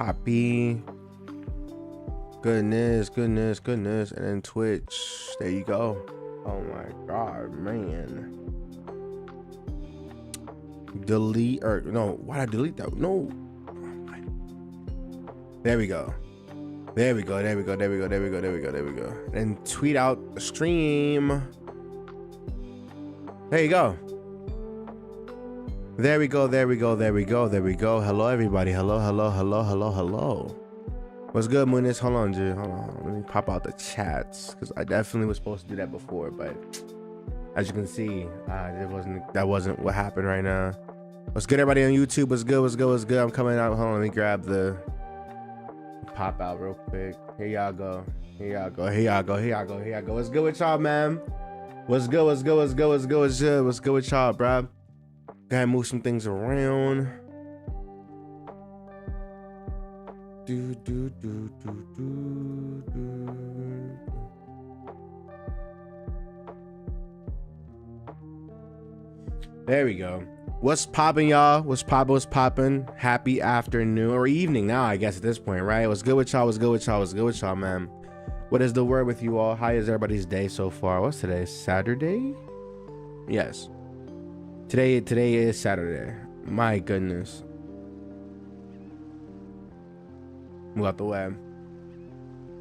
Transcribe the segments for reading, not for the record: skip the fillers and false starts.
Copy. Goodness. And then Twitch. There you go. Oh my God, man. Delete or no, why'd I delete that? No. There we go. And tweet out the stream. There you go. There we go. Hello, everybody. Hello. What's good, Muniz? Hold on, dude. Hold on. Let me pop out the chats because I definitely was supposed to do that before, but as you can see, that wasn't what happened right now. What's good, everybody on YouTube? What's good? I'm coming out. Hold on, let me grab the pop out real quick. Here y'all go. What's good with y'all, man? What's good with y'all, bruh? Gotta move some things around. There we go. What's poppin', y'all? What's poppin'? Happy afternoon or evening now, I guess, at this point, right? What's good with y'all, man? What is the word with you all? How is everybody's day so far? What's today? Saturday? Yes. Today is Saturday. My goodness. Move out the way.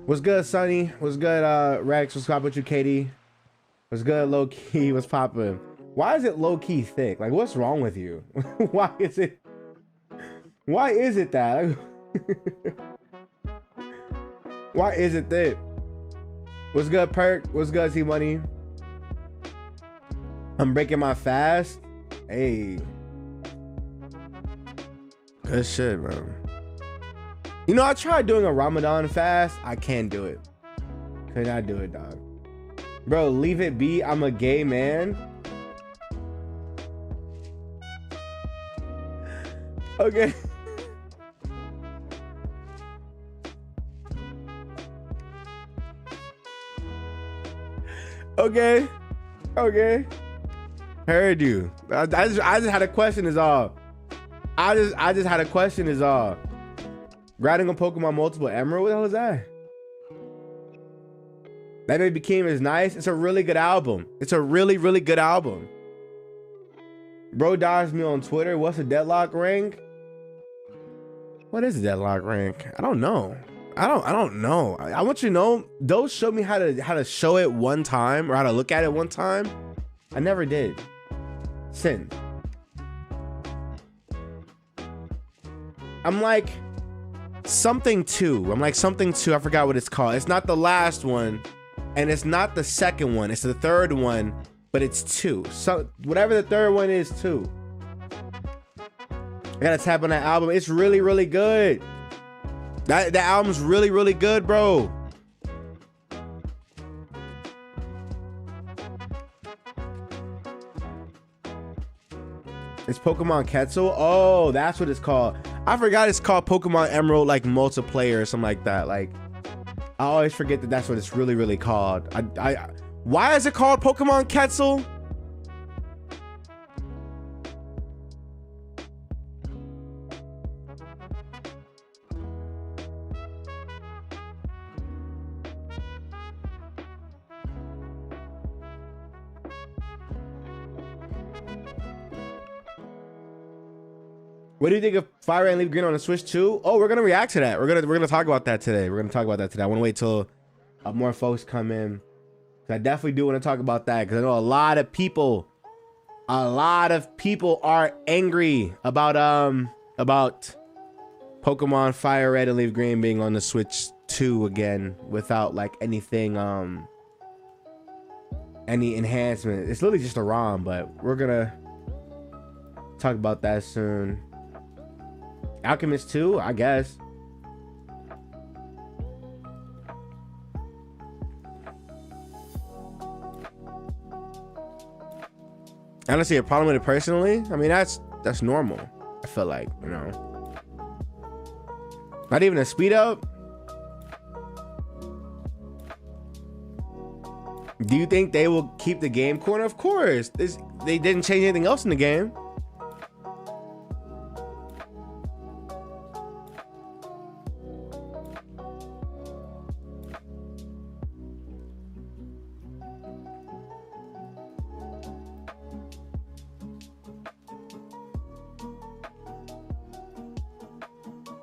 What's good, Sonny? What's good, Rex? What's up with you, Katie? What's good, low key? What's poppin'? Why is it low key thick? Like, what's wrong with you? Why is it that? Why is it thick? What's good, Perk? What's good, T Money? I'm breaking my fast. Hey. Good shit, bro. You know, I tried doing a Ramadan fast. I can't do it. Could not do it, dog. Bro, leave it be. I'm a gay man. Okay. Okay. Heard you. I just had a question is all. I just had a question is all. Riding on Pokemon Multiple Emerald, what the hell is that? That Baby Keem is nice. It's a really good album. It's a really good album. Bro dodged me on Twitter. What's a deadlock rank? What is a deadlock rank? I don't know. I don't know. I want you to know. Those showed me how to show it one time or how to look at it one time. I never did. Sin. I'm like something 2. I forgot what it's called. It's not the last one, and it's not the second one. It's the third one, but it's 2. So whatever the third one is, 2. I gotta tap on that album. It's really good. That album's really good, bro. It's Pokemon Quetzal. Oh, that's what it's called. I forgot it's called Pokemon Emerald, like multiplayer or something like that. Like, I always forget that that's what it's really called. Why is it called Pokemon Quetzal? What do you think of Fire Red and Leaf Green on the Switch 2? Oh, we're gonna react to that. We're gonna talk about that today. I want to wait till more folks come in. I definitely do want to talk about that because I know a lot of people are angry about Pokemon Fire Red and Leaf Green being on the Switch 2 again without like anything any enhancement. It's literally just a ROM, but we're gonna talk about that soon. Alchemist 2, I guess. I don't see a problem with it personally. I mean, that's normal. I feel like, you know. Not even a speed up. Do you think they will keep the game corner? Of course. They didn't change anything else in the game.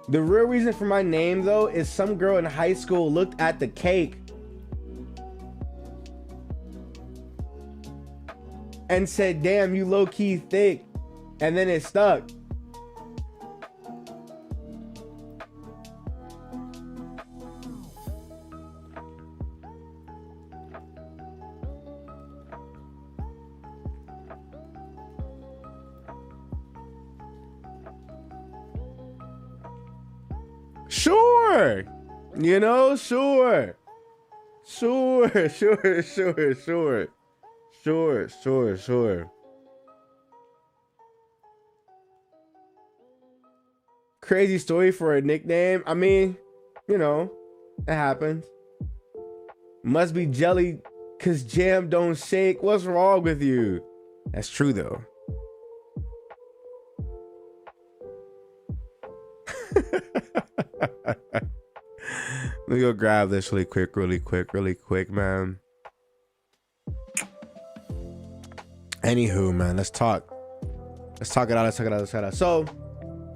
The real reason for my name though is some girl in high school looked at the cake and said, damn, you low-key thick. And then it stuck. Sure. You know, sure. Sure. Crazy story for a nickname. I mean, you know, it happens. Must be jelly cause jam don't shake. What's wrong with you? That's true though. Let me go grab this really quick, man. Anywho, man, let's talk it out. So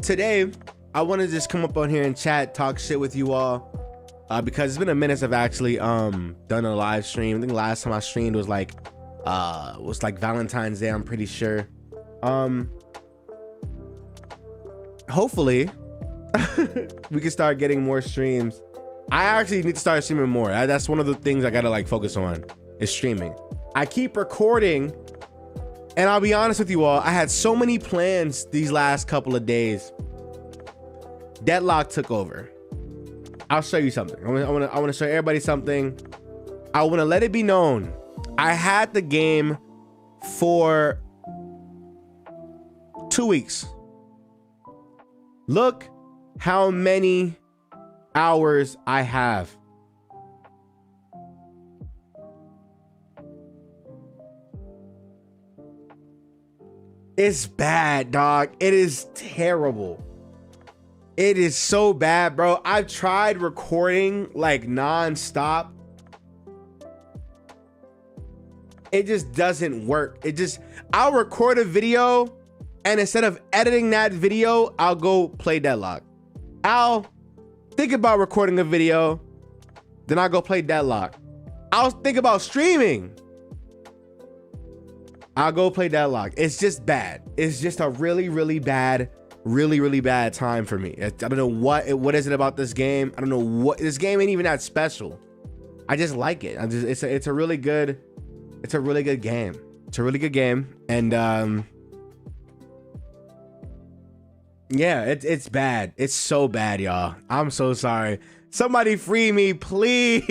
today I want to just come up on here and chat, talk shit with you all, because it's been a minute since I've actually done a live stream. I think last time I streamed was like Valentine's Day, I'm pretty sure. Hopefully we can start getting more streams. I actually need to start streaming more. That's one of the things I gotta like focus on, is streaming. I keep recording, and I'll be honest with you all, I had so many plans these last couple of days. Deadlock took over. I'll show you something. I want to show everybody something. I want to let it be known, I had the game for 2 weeks. Look how many hours I have. It's bad, dog. It is terrible. It is so bad, bro. I've tried recording like non-stop. It just doesn't work. I'll record a video, and instead of editing that video, I'll go play Deadlock. I'll think about recording a video, then I'll go play Deadlock. I'll think about streaming, I'll go play Deadlock. It's just bad. It's just a really bad time for me. I don't know what is it about this game. I don't know what, this game ain't even that special. I just like it. It's a really good game. It's a really good game. And yeah, it's bad. It's so bad, y'all. I'm so sorry. Somebody free me, please.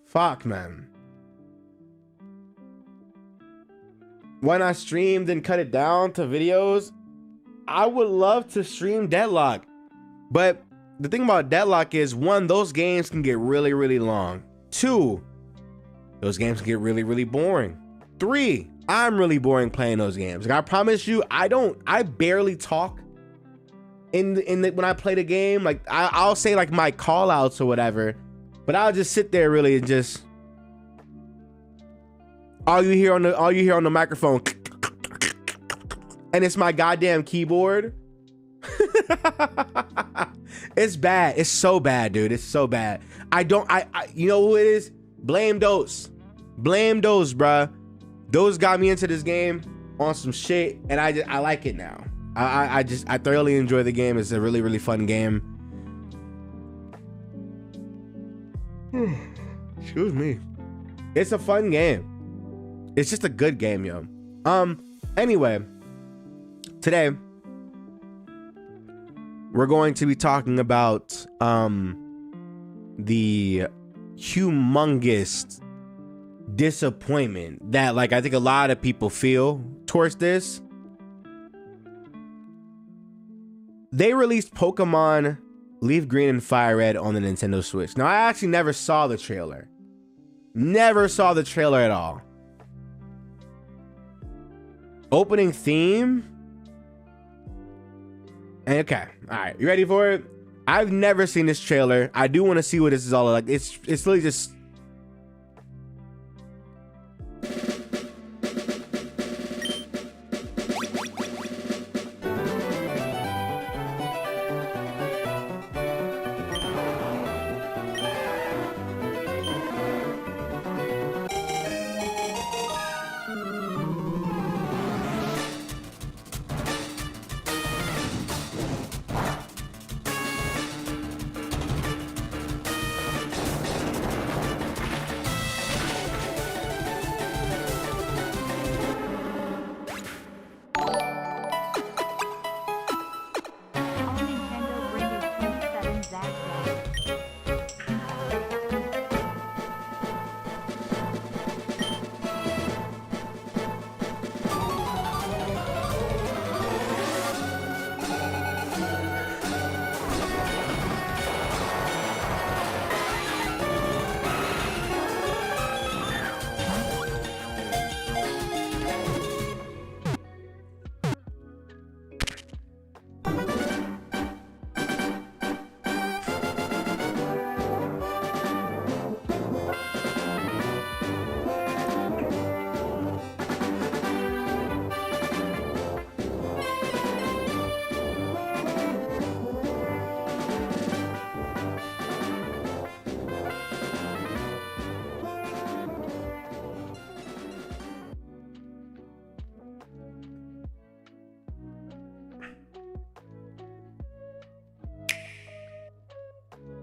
Fuck, man. When I streamed and cut it down to videos, I would love to stream Deadlock. But the thing about Deadlock is, one, those games can get really long. Two, those games can get really boring. Three, I'm really boring playing those games. Like, I promise you, I barely talk when I play the game. Like, I'll say like my call outs or whatever, but I'll just sit there really and just, all you hear on the microphone, and it's my goddamn keyboard. It's bad. It's so bad, dude. It's so bad. You know who it is? Blame those, bruh. Those got me into this game on some shit, and I like it now. I thoroughly enjoy the game. It's a really fun game. Excuse me. It's a fun game. It's just a good game, yo. Anyway, today we're going to be talking about the humongous disappointment that, like, I think a lot of people feel towards this. They released Pokemon Leaf Green and Fire Red on the Nintendo Switch. Now, I actually never saw the trailer. Never saw the trailer at all. Opening theme. Okay, all right, you ready for it? I've never seen this trailer. I do want to see what this is all like. It's really just,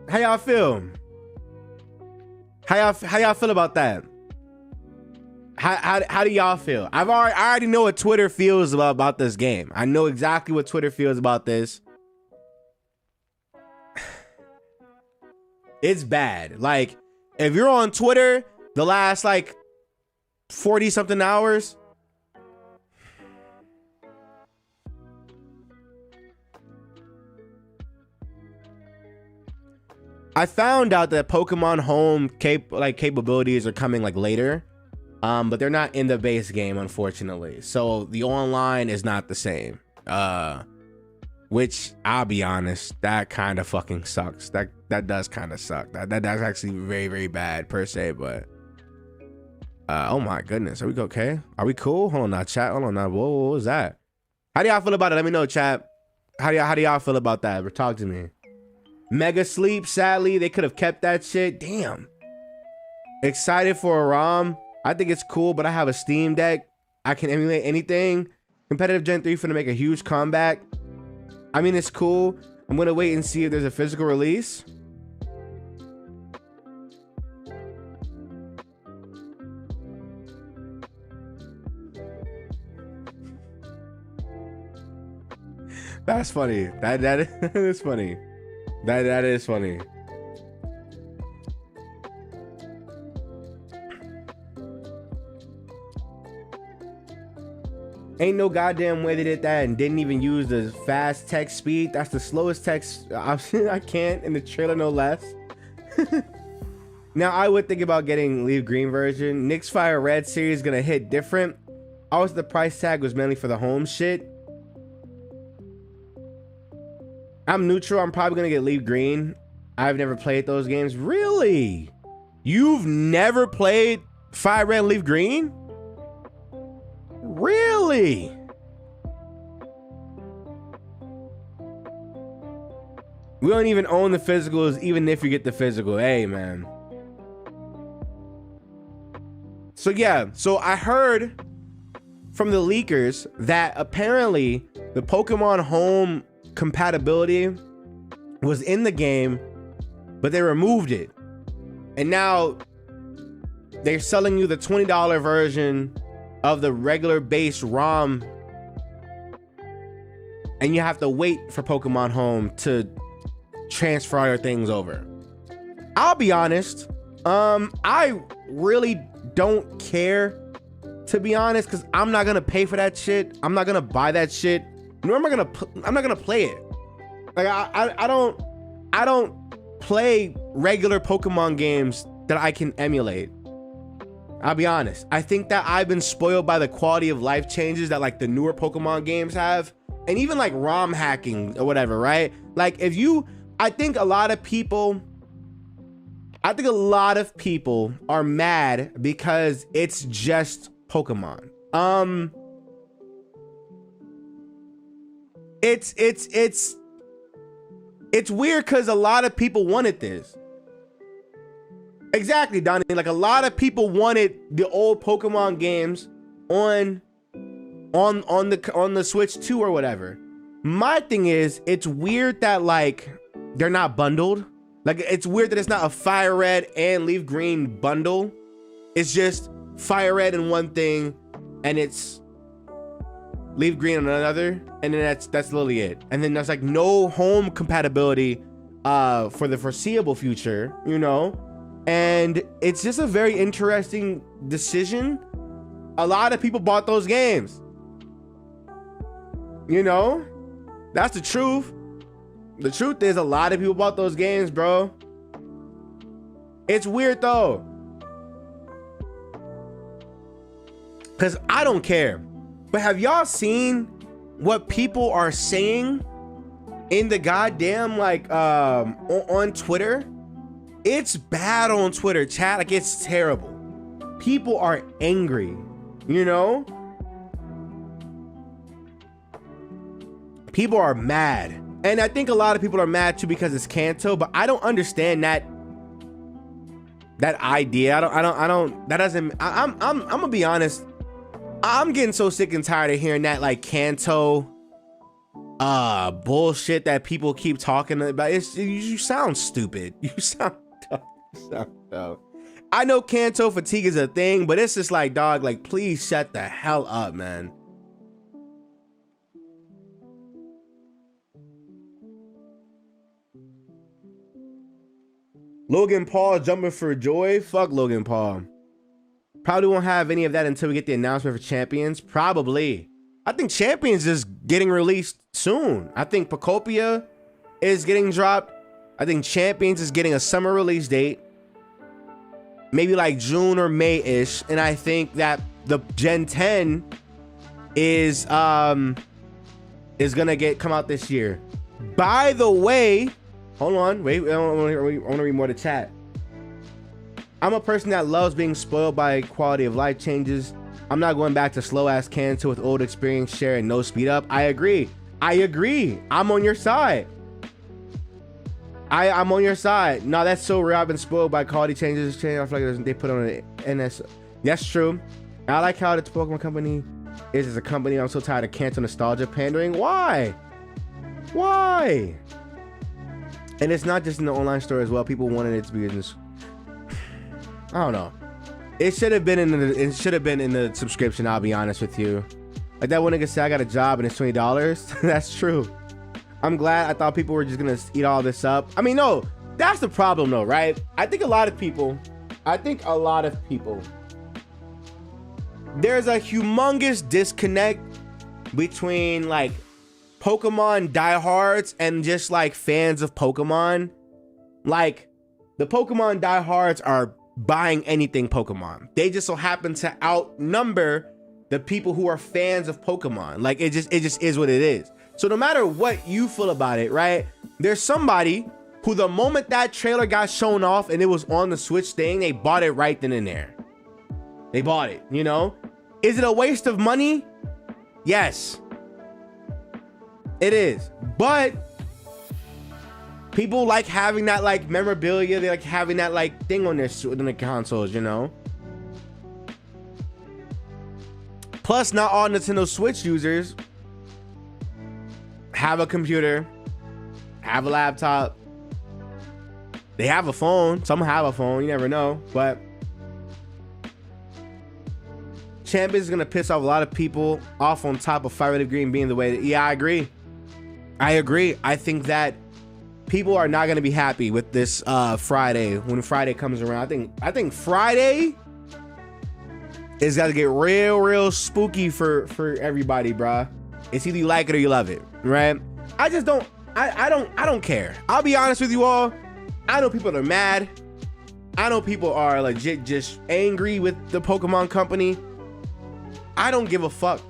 How y'all feel? How y'all feel about that? How do y'all feel? I already know what Twitter feels about this game. I know exactly what Twitter feels about this. It's bad. Like, if you're on Twitter the last like 40 something hours, I found out that Pokemon Home capabilities are coming like later, but they're not in the base game, unfortunately. So the online is not the same. Which I'll be honest, that kind of fucking sucks. That does kind of suck. That's actually very, very bad per se. But oh my goodness, are we okay? Are we cool? Hold on now, chat. Hold on now. Whoa, what was that? How do y'all feel about it? Let me know, chat. How do y'all feel about that? Talk to me. Mega Sleep, sadly, they could have kept that shit. Damn. Excited for a ROM. I think it's cool, but I have a Steam Deck. I can emulate anything. Competitive Gen 3 finna make a huge comeback. I mean, it's cool. I'm gonna wait and see if there's a physical release. That's funny. That is funny. That is funny. Ain't no goddamn way they did that and didn't even use the fast text speed. That's the slowest text option I can't in the trailer, no less. Now, I would think about getting Leaf Green version. Nyx Fire Red series gonna hit different. Also, the price tag was mainly for the home shit. I'm neutral. I'm probably gonna get Leaf Green. I've never played those games. Really? You've never played Fire Red and Leaf Green? Really? We don't even own the physicals, even if you get the physical. Hey, man. So yeah, so I heard from the leakers that apparently the Pokemon Home compatibility was in the game, but they removed it. And now they're selling you the $20 version of the regular base ROM, and you have to wait for Pokemon Home to transfer all your things over. I'll be honest, I really don't care, to be honest, because I'm not gonna pay for that shit. I'm not gonna buy that shit. Nor am I gonna I'm not gonna play it. Like I don't play regular Pokemon games that I can emulate. I'll be honest. I think that I've been spoiled by the quality of life changes that like the newer Pokemon games have, and even like ROM hacking or whatever, right? Like I think a lot of people are mad because it's just Pokemon. It's weird because a lot of people wanted this. Exactly, Donnie. Like a lot of people wanted the old Pokemon games on the Switch 2 or whatever. My thing is, it's weird that like they're not bundled. Like it's weird that it's not a Fire Red and Leaf Green bundle. It's just Fire Red in one thing, and it's Leaf Green on another, and then that's literally it. And then there's like no home compatibility for the foreseeable future, you know? And it's just a very interesting decision. A lot of people bought those games. You know? That's the truth. The truth is a lot of people bought those games, bro. It's weird though. Cause I don't care. But have y'all seen what people are saying in the goddamn like on Twitter? It's bad on Twitter, chat. Like it's terrible. People are angry, you know? People are mad. And I think a lot of people are mad too because it's Kanto, but I don't understand that idea. I'm gonna be honest. I'm getting so sick and tired of hearing that like Kanto bullshit that people keep talking about. You sound stupid. You sound dumb. I know Kanto fatigue is a thing, but it's just like, dog, like, please shut the hell up, man. Logan Paul jumping for joy. Fuck Logan Paul. Probably won't have any of that until we get the announcement for Champions. Probably. I think Champions is getting released soon. I think Pocopia is getting dropped. I think Champions is getting a summer release date. Maybe like June or May-ish. And I think that the Gen 10 is gonna come out this year. By the way, hold on, wait, I want to read more of the chat. I'm a person that loves being spoiled by quality of life changes. I'm not going back to slow ass Kanto with old experience share and no speed up. I agree. I'm on your side. I'm on your side. No, that's so real. I've been spoiled by quality changes. I feel like they put on an NS. That's true. I like how the Pokemon Company is as a company. I'm so tired of Kanto nostalgia pandering. Why? And it's not just in the online store as well. People wanted it to be in this. I don't know. It should have been in the subscription. I'll be honest with you. Like that one nigga said, I got a job and it's $20. That's true. I'm glad. I thought people were just gonna eat all this up. I mean, no, that's the problem though, right? I think a lot of people, there's a humongous disconnect between like Pokemon diehards and just like fans of Pokemon. Like the Pokemon diehards are buying anything Pokemon. They just so happen to outnumber the people who are fans of Pokemon. Like it just is what it is. So no matter what you feel about it, right? There's somebody who the moment that trailer got shown off and it was on the Switch thing, they bought it right then and there. They bought it, you know? Is it a waste of money? Yes. It is. But people like having that like memorabilia. They like having that like thing on their consoles, you know? Plus, not all Nintendo Switch users have a computer, have a laptop. They have a phone. Some have a phone. You never know. But Champions is going to piss off a lot of people off on top of Fire Red Green being the way that, yeah, I agree. I think that people are not going to be happy with this Friday when Friday comes around. I think Friday is got to get real spooky for everybody, bruh. It's either you like it or you love it, right? I just don't. I don't care. I'll be honest with you all. I know people are mad. I know people are legit just angry with the Pokemon Company. I don't give a fuck.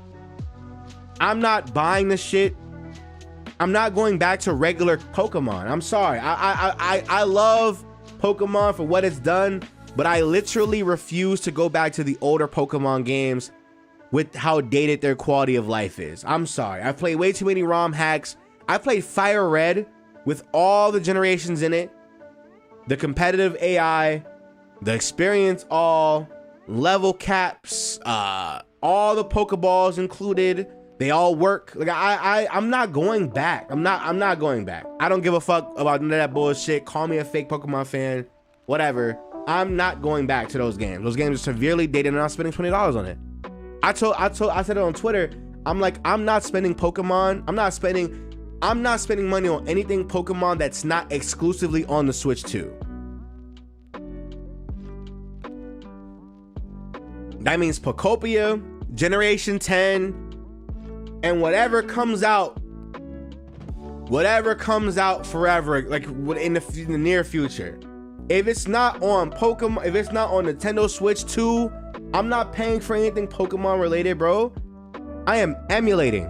I'm not buying this shit. I'm not going back to regular Pokemon. I'm sorry. I love Pokemon for what it's done, but I literally refuse to go back to the older Pokemon games with how dated their quality of life is. I'm sorry. I've played way too many ROM hacks. I played Fire Red with all the generations in it, the competitive AI, the experience, all level caps, all the Pokeballs included. They all work. Like I'm not going back. I'm not going back. I don't give a fuck about none of that bullshit. Call me a fake Pokemon fan, whatever. I'm not going back to those games. Those games are severely dated, and I'm spending $20 on it. I said it on Twitter. I'm like, I'm not spending Pokemon. I'm not spending money on anything Pokemon that's not exclusively on the Switch 2. That means Pokopia, Generation 10, and whatever comes out forever, like in the near future. If it's not on Pokemon, if it's not on Nintendo Switch 2, I'm not paying for anything Pokemon related, bro. I am emulating,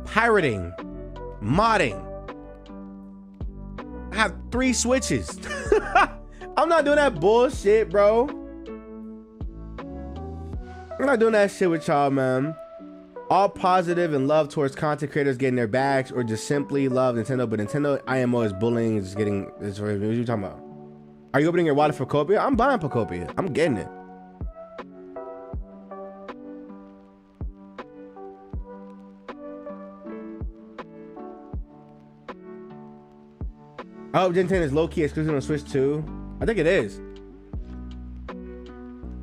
pirating, modding. I have 3 Switches. I'm not doing that bullshit, bro. I'm not doing that shit with y'all, man. All positive and love towards content creators getting their bags, or just simply love Nintendo, but Nintendo IMO is bullying, is getting this. What are you talking about? Are you opening your wallet for Pokopia? I'm buying Pokopia. I'm getting it. I hope Gen 10 is low-key exclusive on Switch too. I think it is.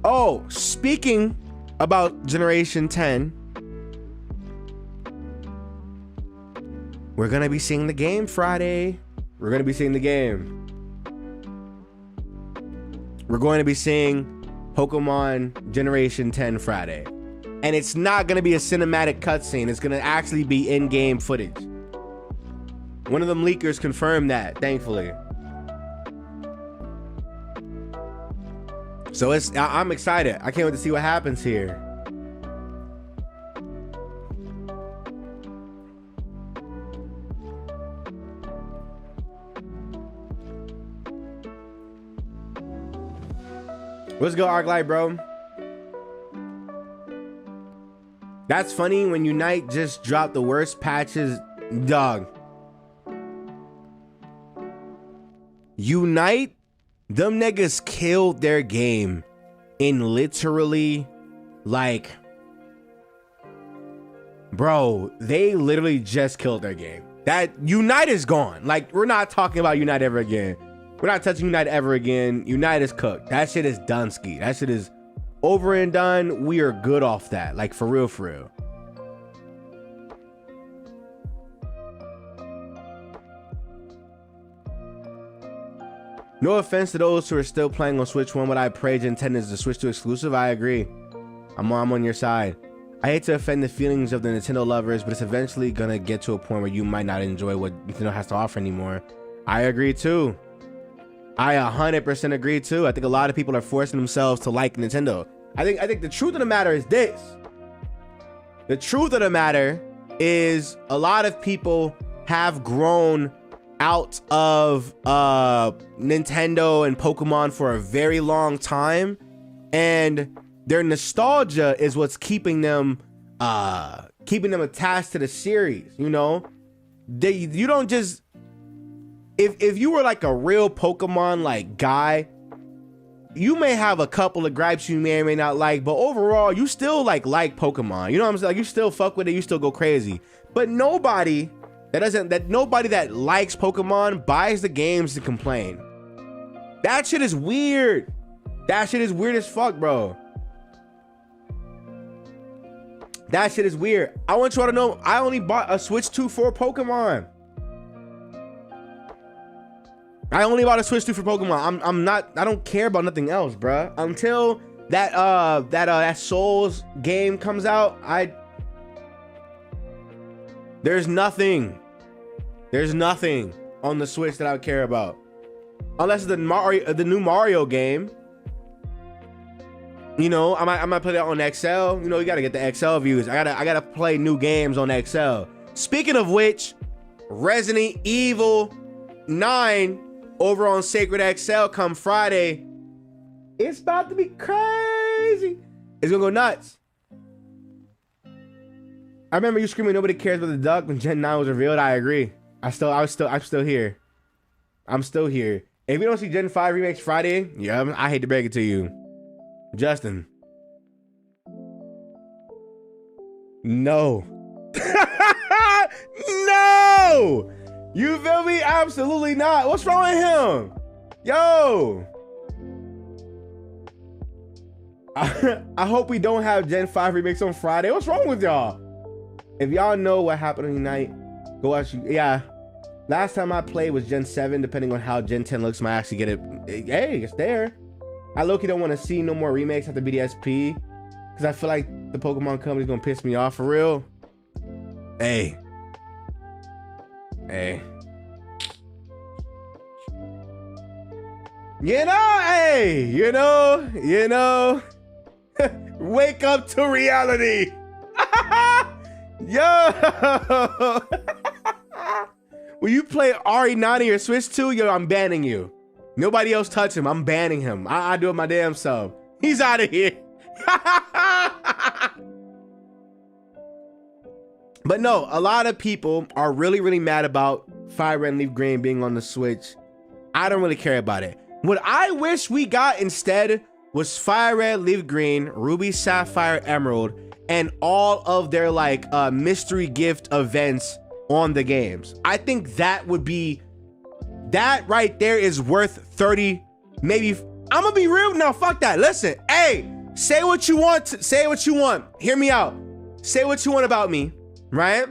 Oh, speaking about Generation 10, we're gonna be seeing the game Friday. We're gonna be seeing the game. We're going to be seeing Pokemon Generation 10 Friday. And it's not gonna be a cinematic cutscene. It's gonna actually be in-game footage. One of them leakers confirmed that, thankfully. So I'm excited. I can't wait to see what happens here. Let's go, Arclight, bro. That's funny when Unite just dropped the worst patches, dog. Unite, them niggas killed their game in literally, like, bro, they literally just killed their game. That Unite is gone. Like, we're not talking about Unite ever again. We're not touching Unite ever again. Unite is cooked. That shit is done ski. That shit is over and done. We are good off that. Like, for real, for real. No offense to those who are still playing on Switch 1, but I pray Gen 10 is the Switch 2 exclusive. I agree. I'm on your side. I hate to offend the feelings of the Nintendo lovers, but it's eventually gonna get to a point where you might not enjoy what Nintendo has to offer anymore. I agree too. I 100% agree too. I think a lot of people are forcing themselves to like Nintendo. I think the truth of the matter is this. The truth of the matter is a lot of people have grown out of Nintendo and Pokemon for a very long time, and their nostalgia is what's keeping them attached to the series. You know, you don't just, if you were like a real Pokemon like guy, you may have a couple of gripes you may or may not like, but overall you still like Pokemon. You know what I'm saying? Like, you still fuck with it, you still go crazy. But nobody that likes Pokemon buys the games to complain. That shit is weird. That shit is weird as fuck, bro. That shit is weird. I want you all to know I only bought a Switch 2 for Pokemon. I only bought a Switch 2 for Pokemon. I don't care about nothing else, bruh. Until that Souls game comes out, there's nothing on the Switch that I would care about. Unless it's the new Mario game. You know, I might play that on XL. You know, you gotta get the XL views. I gotta play new games on XL. Speaking of which, Resident Evil 9 over on Sacred XL come Friday. It's about to be crazy. It's gonna go nuts. I remember you screaming nobody cares about the duck when Gen 9 was revealed. I agree. I'm still here. I'm still here. If we don't see Gen 5 remakes Friday, yeah, I hate to break it to you, Justin. No. No! You feel me? Absolutely not. What's wrong with him? Yo. I hope we don't have Gen 5 remakes on Friday. What's wrong with y'all? If y'all know what happened on Unite, go watch. Yeah. Last time I played was Gen 7. Depending on how Gen 10 looks, might actually get it. Hey, it's there. I low-key don't want to see no more remakes after BDSP, because I feel like the Pokemon company's gonna piss me off for real. Hey. You know, hey, you know, wake up to reality. Yo. When you play RE9 or Switch 2, yo, I'm banning you. Nobody else touch him. I'm banning him. I do it my damn self. He's out of here. But no, a lot of people are really, really mad about Fire Red and Leaf Green being on the Switch. I don't really care about it. What I wish we got instead was Fire Red, Leaf Green, Ruby, Sapphire, Emerald, and all of their like mystery gift events on the games. I think that would be That right there is worth 30, maybe. I'm gonna be real. No, fuck that. Listen, hey, say what you want. Say what you want. Hear me out. Say what you want about me, right?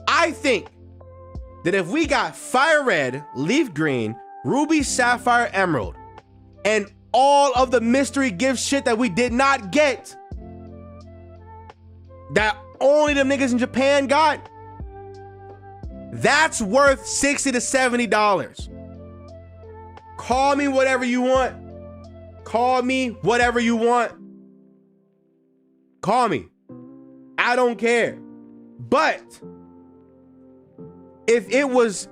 I think that if we got fire red, leaf green, ruby, sapphire, emerald, and all of the mystery gift shit that we did not get, that only them niggas in Japan got, that's worth $60 to $70. Call me whatever you want. Call me whatever you want. Call me. I don't care. But if it was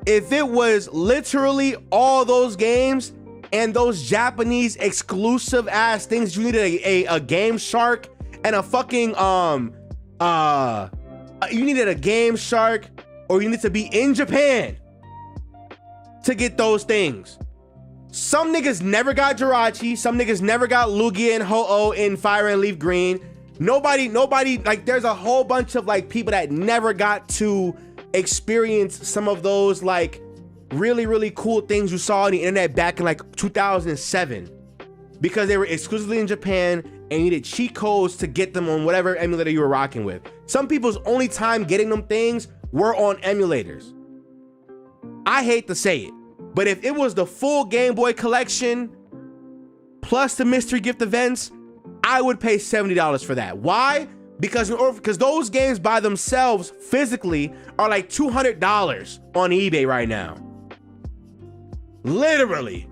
literally all those games and those Japanese exclusive ass things, you needed a Game Shark and a fucking you needed a Game Shark, or you need to be in Japan to get those things. Some niggas never got Jirachi. Some niggas never got Lugia and Ho-Oh in Fire and Leaf Green. Nobody, like, there's a whole bunch of like people that never got to experience some of those like really, really cool things you saw on the internet back in like 2007, because they were exclusively in Japan and you needed cheat codes to get them on whatever emulator you were rocking with. Some people's only time getting them things were on emulators. I hate to say it, but if it was the full Game Boy collection plus the mystery gift events, I would pay $70 for that. Why? Because those games by themselves physically are like $200 on eBay right now. Literally.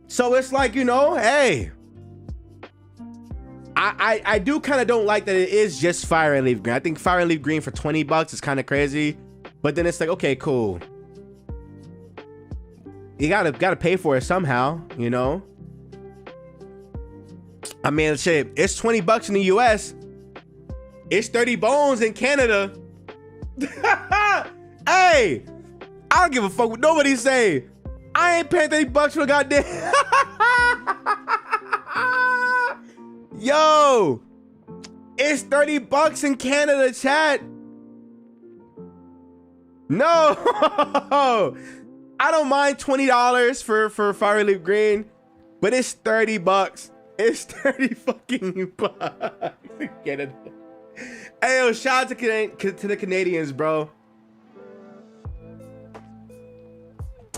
So it's like, you know, hey, I do kind of don't like that it is just Fire and Leaf Green. I think Fire and Leaf Green for $20 is kind of crazy, but then it's like, okay, cool. You gotta pay for it somehow, you know? I mean, shit, it's $20 in the US. It's 30 bones in Canada. Hey, I don't give a fuck what nobody say. I ain't paying $30 for the goddamn. Yo, it's $30 in Canada, chat. No, I don't mind $20 for Fire Leaf Green, but it's $30. It's 30 fucking bucks in Canada. Hey, yo, shout out to the Canadians, bro.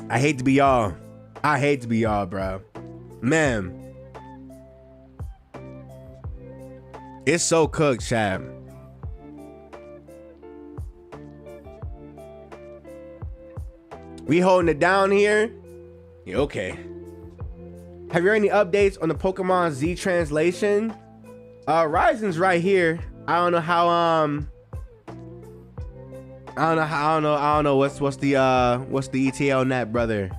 I hate to be y'all. I hate to be y'all, bro. Man. It's so cooked, chat. We holding it down here. Yeah, okay. Have you heard any updates on the Pokemon Z translation? Ryzen's right here. I don't know how I don't know what's the ETA on that, brother.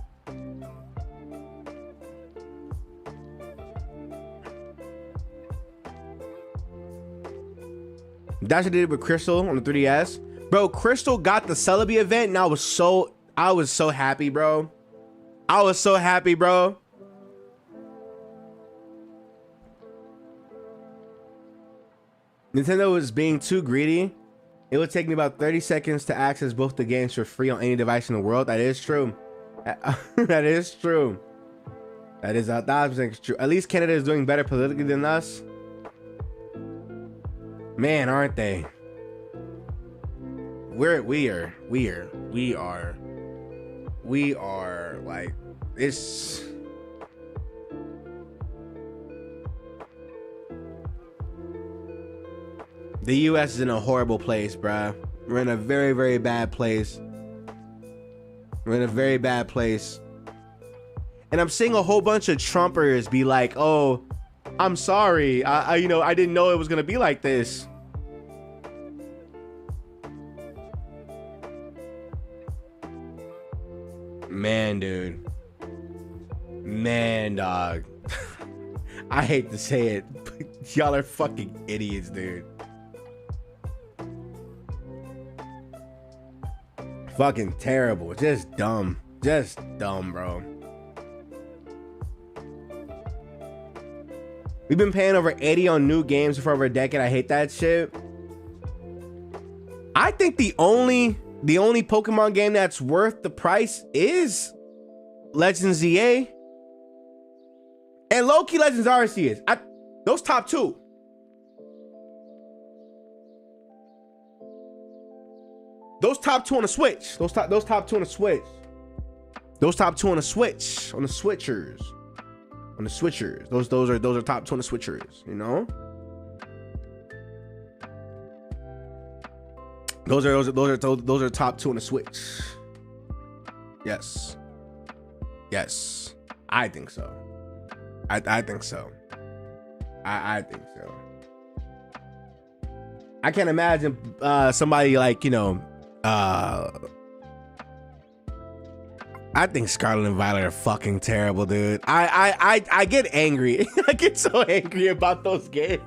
That's what I did with Crystal on the 3DS. Bro, Crystal got the Celebi event and I was so happy, bro. I was so happy, bro. Nintendo was being too greedy. It would take me about 30 seconds to access both the games for free on any device in the world. That is true. That is true. That is 1,000% true. At least Canada is doing better politically than us. Man, aren't they? We are like, it's the US is in a horrible place, bruh. We're in a very, very bad place. We're in a very bad place. And I'm seeing a whole bunch of Trumpers be like, oh, I'm sorry. I didn't know it was gonna be like this. Man, dude. Man, dog. I hate to say it, but y'all are fucking idiots, dude. Fucking terrible. Just dumb. Just dumb, bro. We've been paying over 80 on new games for over a decade. I hate that shit. think the only Pokemon game that's worth the price is Legends ZA. And low-key Legends RC is. Those top two. Those top two on the Switch. Those top two on the Switch. Those top two on the Switch. On the Switchers. On the Switchers. Those are top two on the Switchers, you know? Those are top two on the Switch. Yes. Yes. I think so. I think so. I think so. I can't imagine somebody like, you know, I think Scarlet and Violet are fucking terrible, dude. I get angry. I get so angry about those games.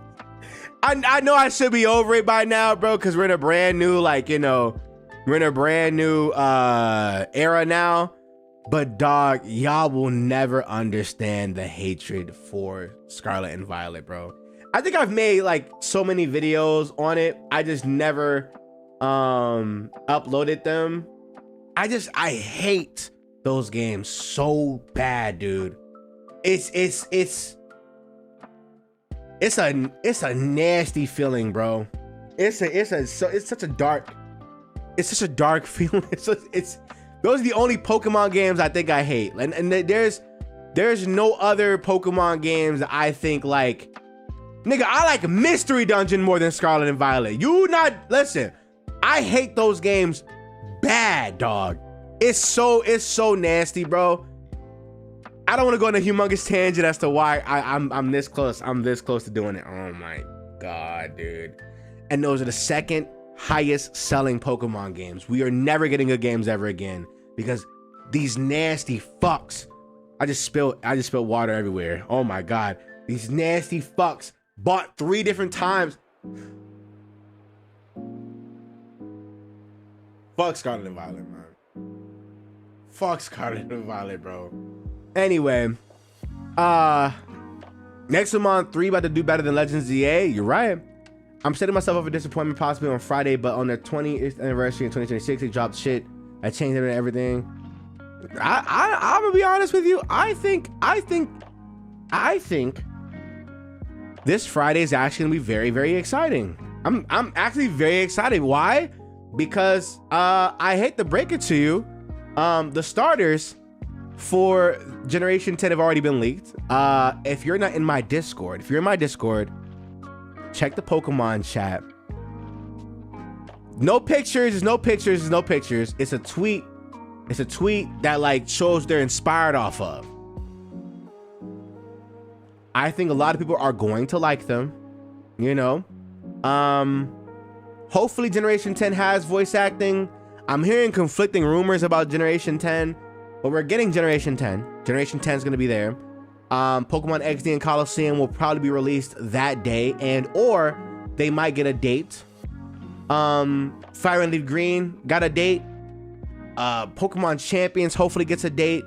I know I should be over it by now, bro, because we're in a brand new, like, you know, we're in a brand new era now. But dog, y'all will never understand the hatred for Scarlet and Violet, bro. I think I've made like so many videos on it. I just never uploaded them. I hate those games so bad, dude. It's a nasty feeling, bro. It's such a dark feeling. Those are the only Pokemon games I think I hate. And there's no other Pokemon games that I think like, nigga, I like Mystery Dungeon more than Scarlet and Violet. Listen, I hate those games bad, dog. It's so nasty, bro. I don't want to go on a humongous tangent as to why I'm this close. I'm this close to doing it. Oh my God, dude. And those are the second highest selling Pokemon games. We are never getting good games ever again because these nasty fucks. I just spilled water everywhere. Oh my God. These nasty fucks bought 3 different times. Fuck Scarlet and Violet, man. Fuck Scarlet and Violet, bro. Anyway, next month 3 about to do better than Legends ZA. You're right. I'm setting myself up for disappointment possibly on Friday, but on the 20th anniversary in 2026, they dropped shit. I changed everything. I'm gonna be honest with you. I think this Friday is actually gonna be very, very exciting. I'm actually very excited. Why? Because I hate to break it to you, the starters for Generation 10 have already been leaked. If you're not in my Discord, check the Pokemon chat. No pictures. It's a tweet. It's a tweet that like shows they're inspired off of. I think a lot of people are going to like them, you know. Hopefully Generation 10 has voice acting. I'm hearing conflicting rumors about Generation 10, but we're getting Generation 10. Generation 10 is going to be there. Pokemon XD and Coliseum will probably be released that day, or they might get a date. Fire and Leaf Green got a date. Pokemon Champions hopefully gets a date.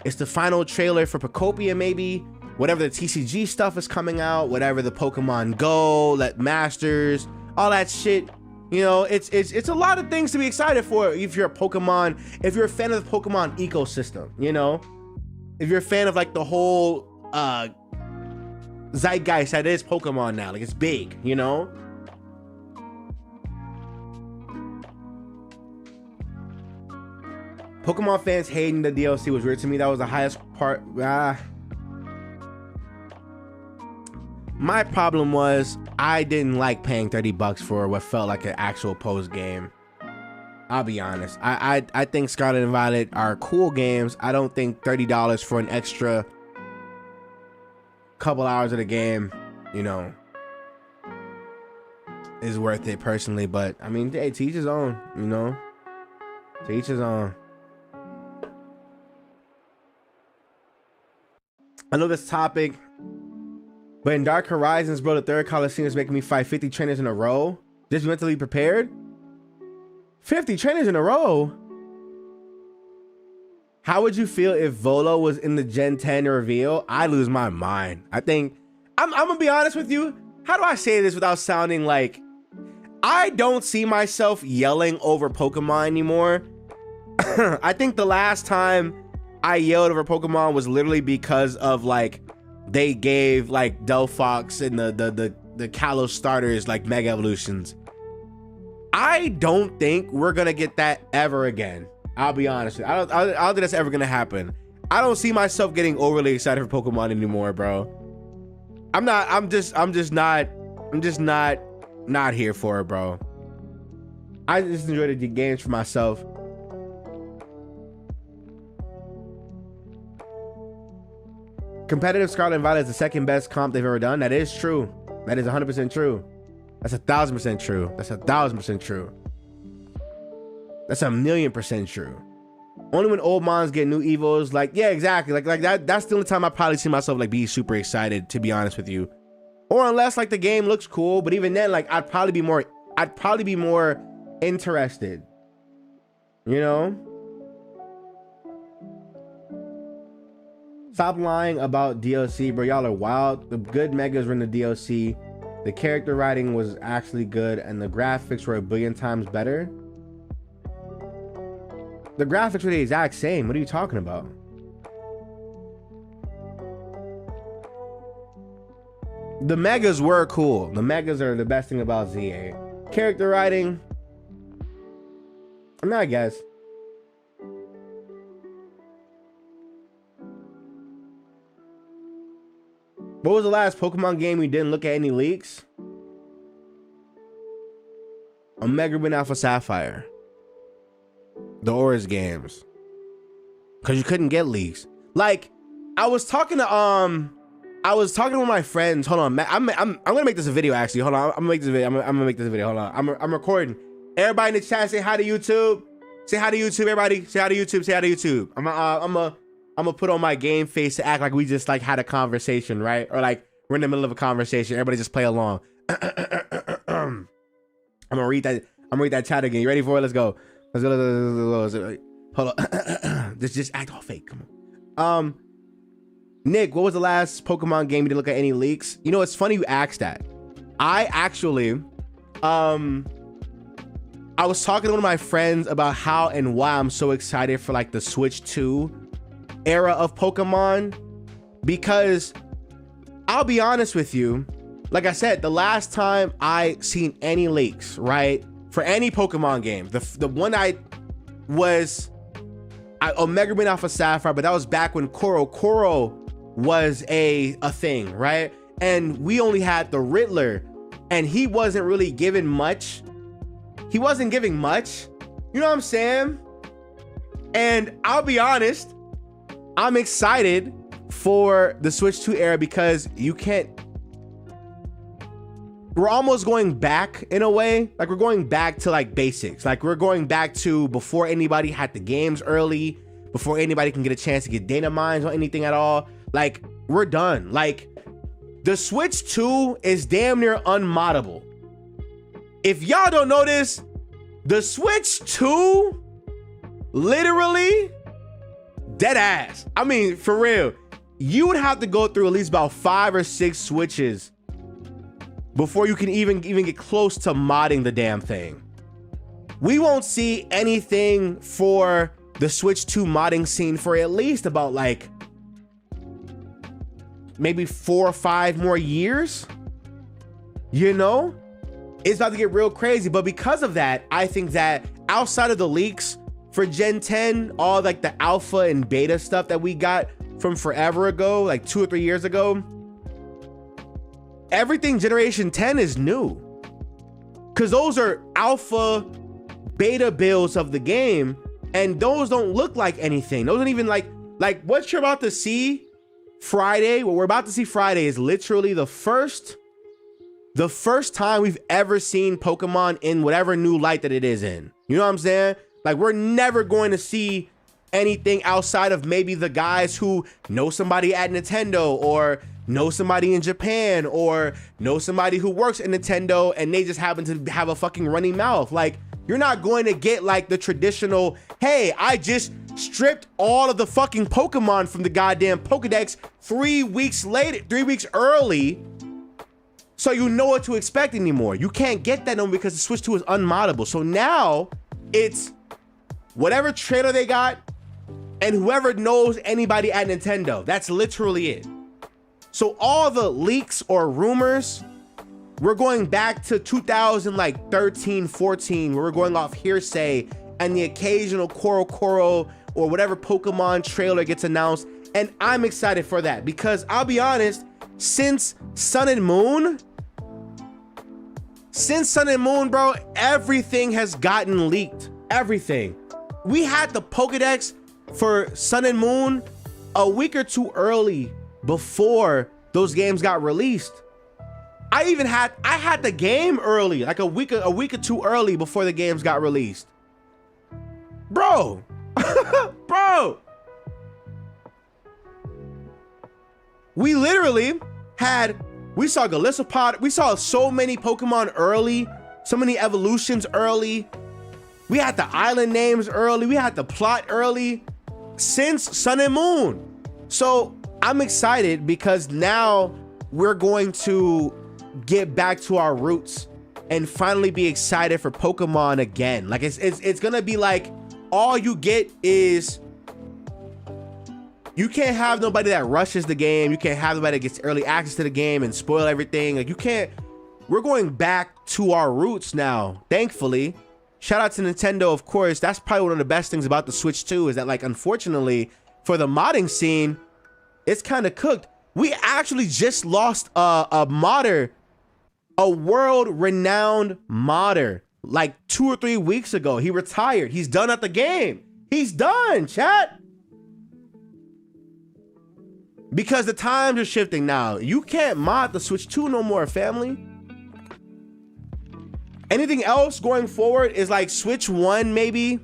It's the final trailer for Pokopia, maybe. Whatever the TCG stuff is coming out, whatever the Pokemon Go, Masters, all that shit. You know, it's a lot of things to be excited for if you're a fan of the Pokemon ecosystem, you know? If you're a fan of like the whole zeitgeist that is Pokemon now, like it's big, you know? Pokemon fans hating the DLC was weird to me. That was the highest part. My problem was I didn't like paying $30 for what felt like an actual post game. I'll be honest. I think Scarlet and Violet are cool games. I don't think $30 for an extra couple hours of the game, you know, is worth it personally. But I mean, hey, to each his own, you know, to each his own. I know this topic, but in Dark Horizons, bro, the third Coliseum is making me fight 50 trainers in a row. Just mentally prepared. 50 trainers in a row. How would you feel if Volo was in the Gen 10 reveal? I'd lose my mind. I think I'm gonna be honest with you. How do I say this without sounding like I don't see myself yelling over Pokemon anymore. I think the last time I yelled over Pokemon was literally because of like they gave like Delphox and the Kalos starters like Mega Evolutions. I don't think we're gonna get that ever again. I'll be honest with you. I don't think that's ever gonna happen. I don't see myself getting overly excited for Pokemon anymore, bro. I'm just not here for it, bro. I just enjoy the games for myself. Competitive Scarlet and Violet is the second best comp they've ever done. That is true. That is 100% true. That's 1,000% true. That's 1,000% true. That's 1,000,000% true. Only when old mons get new evos, like, yeah, exactly. Like that. That's the only time I probably see myself like be super excited, to be honest with you. Or unless like the game looks cool, but even then, like I'd probably be more interested. You know? Stop lying about DLC, bro. Y'all are wild. The good megas were in the DLC. The character writing was actually good, and the graphics were a billion times better. The graphics were the exact same. What are you talking about? The megas were cool. The megas are the best thing about ZA. Character writing, I mean, I guess. What was the last Pokemon game we didn't look at any leaks? Omega Ruby Alpha Sapphire. The Oris games. Cause you couldn't get leaks. Like, I was talking to my friends. Hold on, I'm gonna make this a video actually. Hold on, I'm gonna make this video. I'm gonna make this a video. Hold on, I'm recording. Everybody in the chat, say hi to YouTube. Say hi to YouTube, everybody. Say hi to YouTube. Say hi to YouTube. I'm gonna put on my game face to act like we just like had a conversation, right? Or like we're in the middle of a conversation. Everybody just play along. I'm gonna read that chat again. You ready for it? Let's go. Let's go. Hold on. just act all fake. Come on. Nick, what was the last Pokemon game you didn't look at any leaks? You know, it's funny you asked that. I actually, I was talking to one of my friends about how and why I'm so excited for like the Switch 2 era of Pokemon, because I'll be honest with you, like I said, the last time I seen any leaks, right, for any Pokemon game, the one Omega Ruby Alpha Sapphire, but that was back when Koro was a thing, right? And we only had the Riddler, and he wasn't really giving much. He wasn't giving much, you know what I'm saying? And I'll be honest, I'm excited for the Switch 2 era because we're almost going back in a way. Like we're going back to like basics. Like we're going back to before anybody had the games early, before anybody can get a chance to get data mines or anything at all. Like we're done. Like the Switch 2 is damn near unmoddable. If y'all don't know this, the Switch 2 literally dead ass. I mean, for real, you would have to go through at least about 5 or 6 switches before you can even get close to modding the damn thing. We won't see anything for the Switch 2 modding scene for at least about like maybe 4 or 5 more years. You know, it's about to get real crazy. But because of that, I think that outside of the leaks for Gen 10, all like the alpha and beta stuff that we got from forever ago, like 2 or 3 years ago, everything Generation 10 is new. Cause those are alpha beta builds of the game, and those don't look like anything. Those don't even like what you're about to see Friday, what we're about to see Friday is literally the first time we've ever seen Pokemon in whatever new light that it is in. You know what I'm saying? Like we're never going to see anything outside of maybe the guys who know somebody at Nintendo or know somebody in Japan or know somebody who works at Nintendo and they just happen to have a fucking runny mouth. Like you're not going to get like the traditional, hey, I just stripped all of the fucking Pokemon from the goddamn Pokedex 3 weeks later, 3 weeks early. So you know what to expect anymore. You can't get that no more because the Switch 2 is unmoddable. So now it's whatever trailer they got and whoever knows anybody at Nintendo. That's literally it. So all the leaks or rumors, we're going back to 2013, 14, where we're going off hearsay and the occasional Koro or whatever Pokemon trailer gets announced. And I'm excited for that because I'll be honest, since Sun and Moon, bro, everything has gotten leaked. Everything. We had the Pokedex for Sun and Moon a week or two early before those games got released. I had the game early, like a week or two early before the games got released. Bro. Bro. We literally we saw Golisopod, we saw so many Pokemon early, so many evolutions early. We had the island names early, we had the plot early since Sun and Moon. So I'm excited because now we're going to get back to our roots and finally be excited for Pokemon again. Like it's gonna be like all you get is, you can't have nobody that rushes the game. You can't have nobody that gets early access to the game and spoil everything. Like you can't, we're going back to our roots now, thankfully. Shout out to Nintendo, of course. That's probably one of the best things about the Switch 2 is that, like, unfortunately for the modding scene, it's kind of cooked. We actually just lost a modder, a world-renowned modder, like 2 or 3 weeks ago. He retired. He's done at the game. He's done, chat. Because the times are shifting now. You can't mod the Switch 2 no more, family. Anything else going forward is like Switch 1 maybe.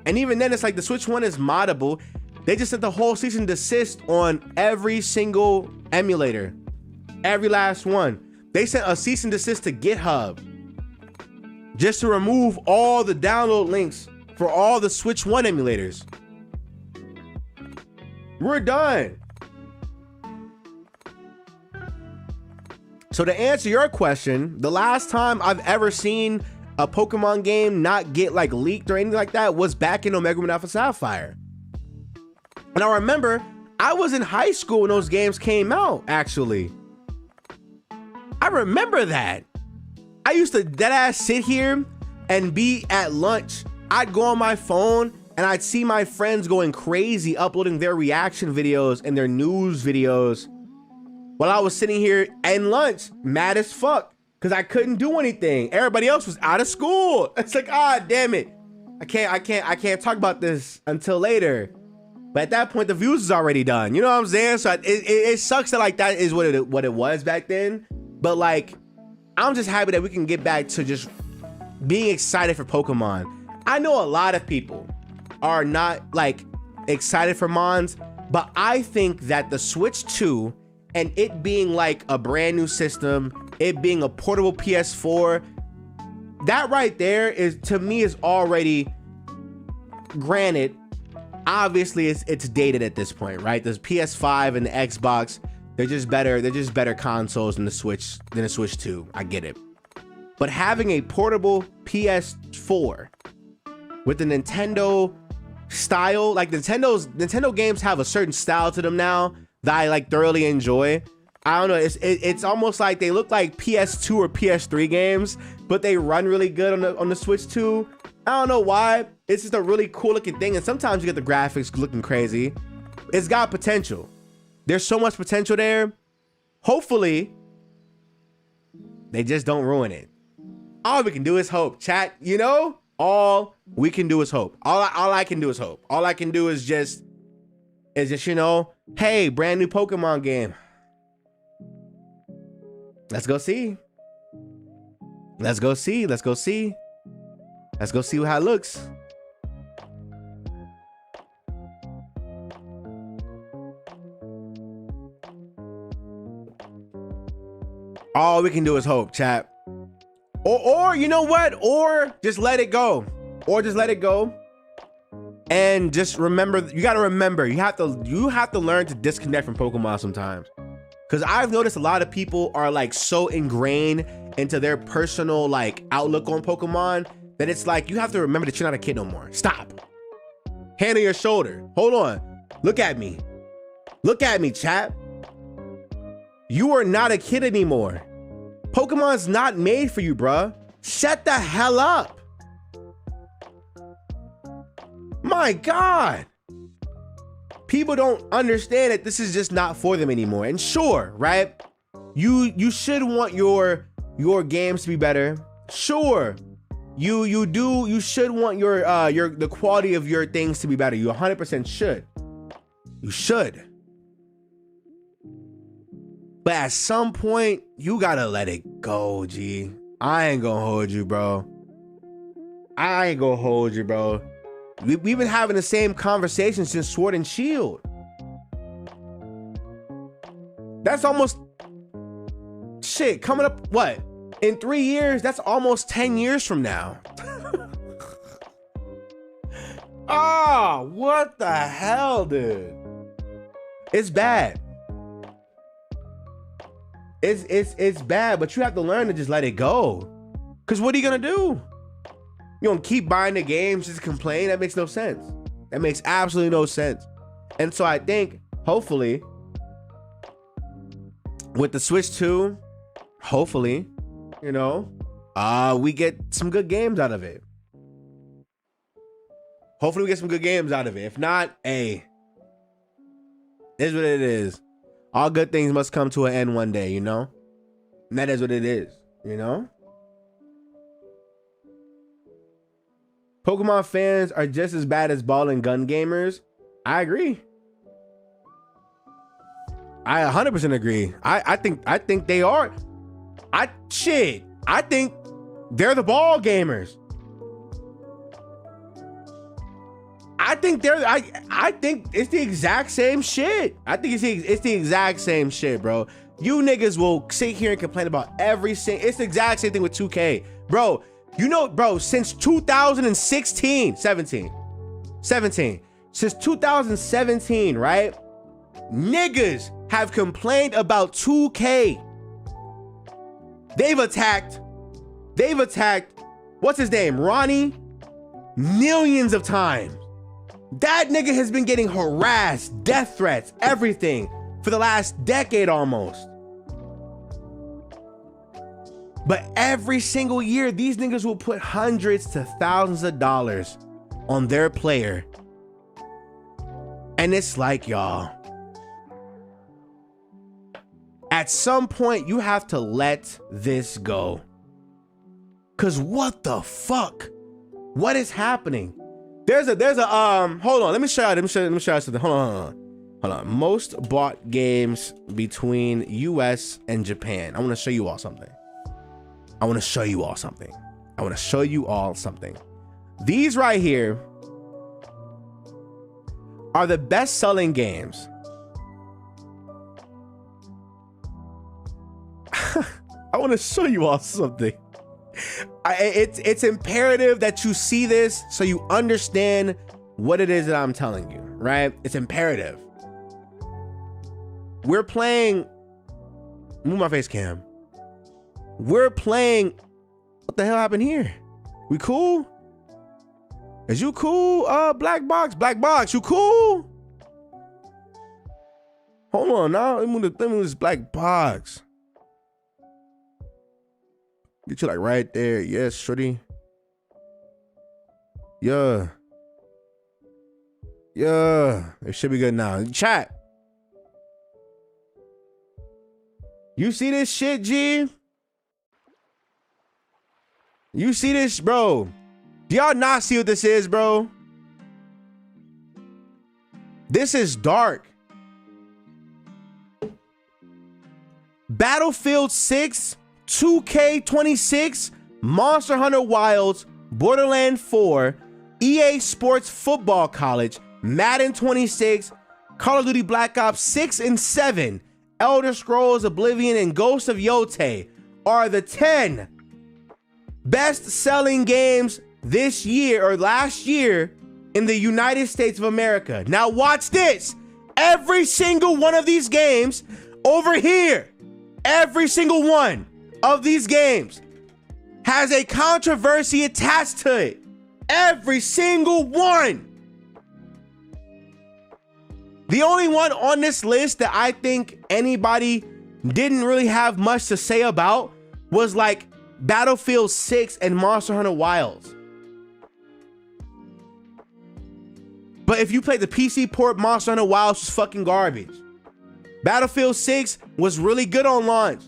And even then it's like the Switch 1 is moddable. They just sent the whole cease and desist on every single emulator. Every last one. They sent a cease and desist to GitHub just to remove all the download links for all the Switch 1 emulators. We're done. So to answer your question, the last time I've ever seen a Pokemon game not get like leaked or anything like that was back in Omega Ruby Alpha Sapphire. And I remember I was in high school when those games came out, actually. I remember that. I used to deadass sit here and be at lunch. I'd go on my phone and I'd see my friends going crazy, uploading their reaction videos and their news videos while I was sitting here at lunch, mad as fuck, because I couldn't do anything. Everybody else was out of school. It's like, ah, damn it. I can't talk about this until later. But at that point, the views is already done. You know what I'm saying? So it sucks that like that is what it was back then. But like, I'm just happy that we can get back to just being excited for Pokemon. I know a lot of people are not like excited for Mons, but I think that the Switch 2 and it being like a brand new system, it being a portable PS4, that right there is, to me, is already, granted, obviously it's dated at this point, right? There's PS5 and the Xbox, they're just better consoles than the Switch 2. I get it. But having a portable PS4 with the Nintendo style, like Nintendo games have a certain style to them now that I like thoroughly enjoy. I don't know, it's almost like they look like PS2 or PS3 games, but they run really good on the Switch 2. I don't know why. It's just a really cool looking thing, and sometimes you get the graphics looking crazy. It's got potential. There's so much potential there. Hopefully, they just don't ruin it. All we can do is hope, chat. You know, all we can do is hope. All I can do is hope. All I can do is just you know, hey, brand new Pokemon game. Let's go see. Let's go see. Let's go see. Let's go see how it looks. All we can do is hope, chat. Or you know what? Or just let it go. Or just let it go. And just remember, you got to remember, you have to learn to disconnect from Pokemon sometimes. Because I've noticed a lot of people are like so ingrained into their personal like outlook on Pokemon that it's like, you have to remember that you're not a kid no more. Stop. Hand on your shoulder. Hold on. Look at me. Look at me, chat. You are not a kid anymore. Pokemon's not made for you, bruh. Shut the hell up. My God. People don't understand that this is just not for them anymore. And sure, right? You should want your games to be better. Sure. You should want the quality of your things to be better. You 100% should. You should. But at some point, you gotta let it go, G. I ain't gonna hold you, bro. I ain't gonna hold you, bro. We've been having the same conversation since Sword and Shield. That's almost... Shit, coming up, what? In 3 years, that's almost 10 years from now. Ah, what the hell, dude? It's bad. It's bad, but you have to learn to just let it go. Cause what are you gonna do? You gonna keep buying the games, just complain? That makes no sense. That makes absolutely no sense. And so I think, hopefully, with the Switch 2, hopefully, you know, we get some good games out of it. Hopefully we get some good games out of it. If not, hey, it is what it is. All good things must come to an end one day, you know? And that is what it is, you know? Pokemon fans are just as bad as ball and gun gamers. I agree. I 100% agree. I think they are. I think they're the ball gamers. I think it's the exact same shit. I think it's the exact same shit, bro. You niggas will sit here and complain about every single... It's the exact same thing with 2K. Bro, you know, bro, since 2017, since 2017, right? Niggas have complained about 2K. They've attacked, what's his name? Ronnie, millions of times. That nigga has been getting harassed, death threats, everything for the last decade almost. But every single year, these niggas will put hundreds to thousands of dollars on their player. And it's like, y'all, at some point, you have to let this go. Cause what the fuck? What is happening? There's a hold on, let me show you something. Hold on. Most bought games between US and Japan. I want to show you all something. These right here are the best selling games. I want to show you all something. It's imperative that you see this so you understand what it is that I'm telling you, right? It's imperative. We're playing... Move my face cam. We're playing... What the hell happened here? We cool? Is you cool? Black box, you cool? Hold on now. Let me move this black box. Get you like right there. Yes, shorty. Yeah. It should be good now. Chat. You see this shit, G? You see this, bro? Do y'all not see what this is, bro? This is dark. Battlefield 6, 2K26, Monster Hunter Wilds, Borderlands 4, EA Sports Football College, Madden 26, Call of Duty Black Ops 6 and 7, Elder Scrolls Oblivion, and Ghost of Yotei are the 10 best-selling games this year or last year in the United States of America. Now watch this. Every single one of these games Over here, every single one of these games has a controversy attached to it. Every single one. The only one on this list that I think anybody didn't really have much to say about was like Battlefield 6 and Monster Hunter Wilds. But if you played the PC port, Monster Hunter Wilds was fucking garbage. Battlefield 6 was really good on launch.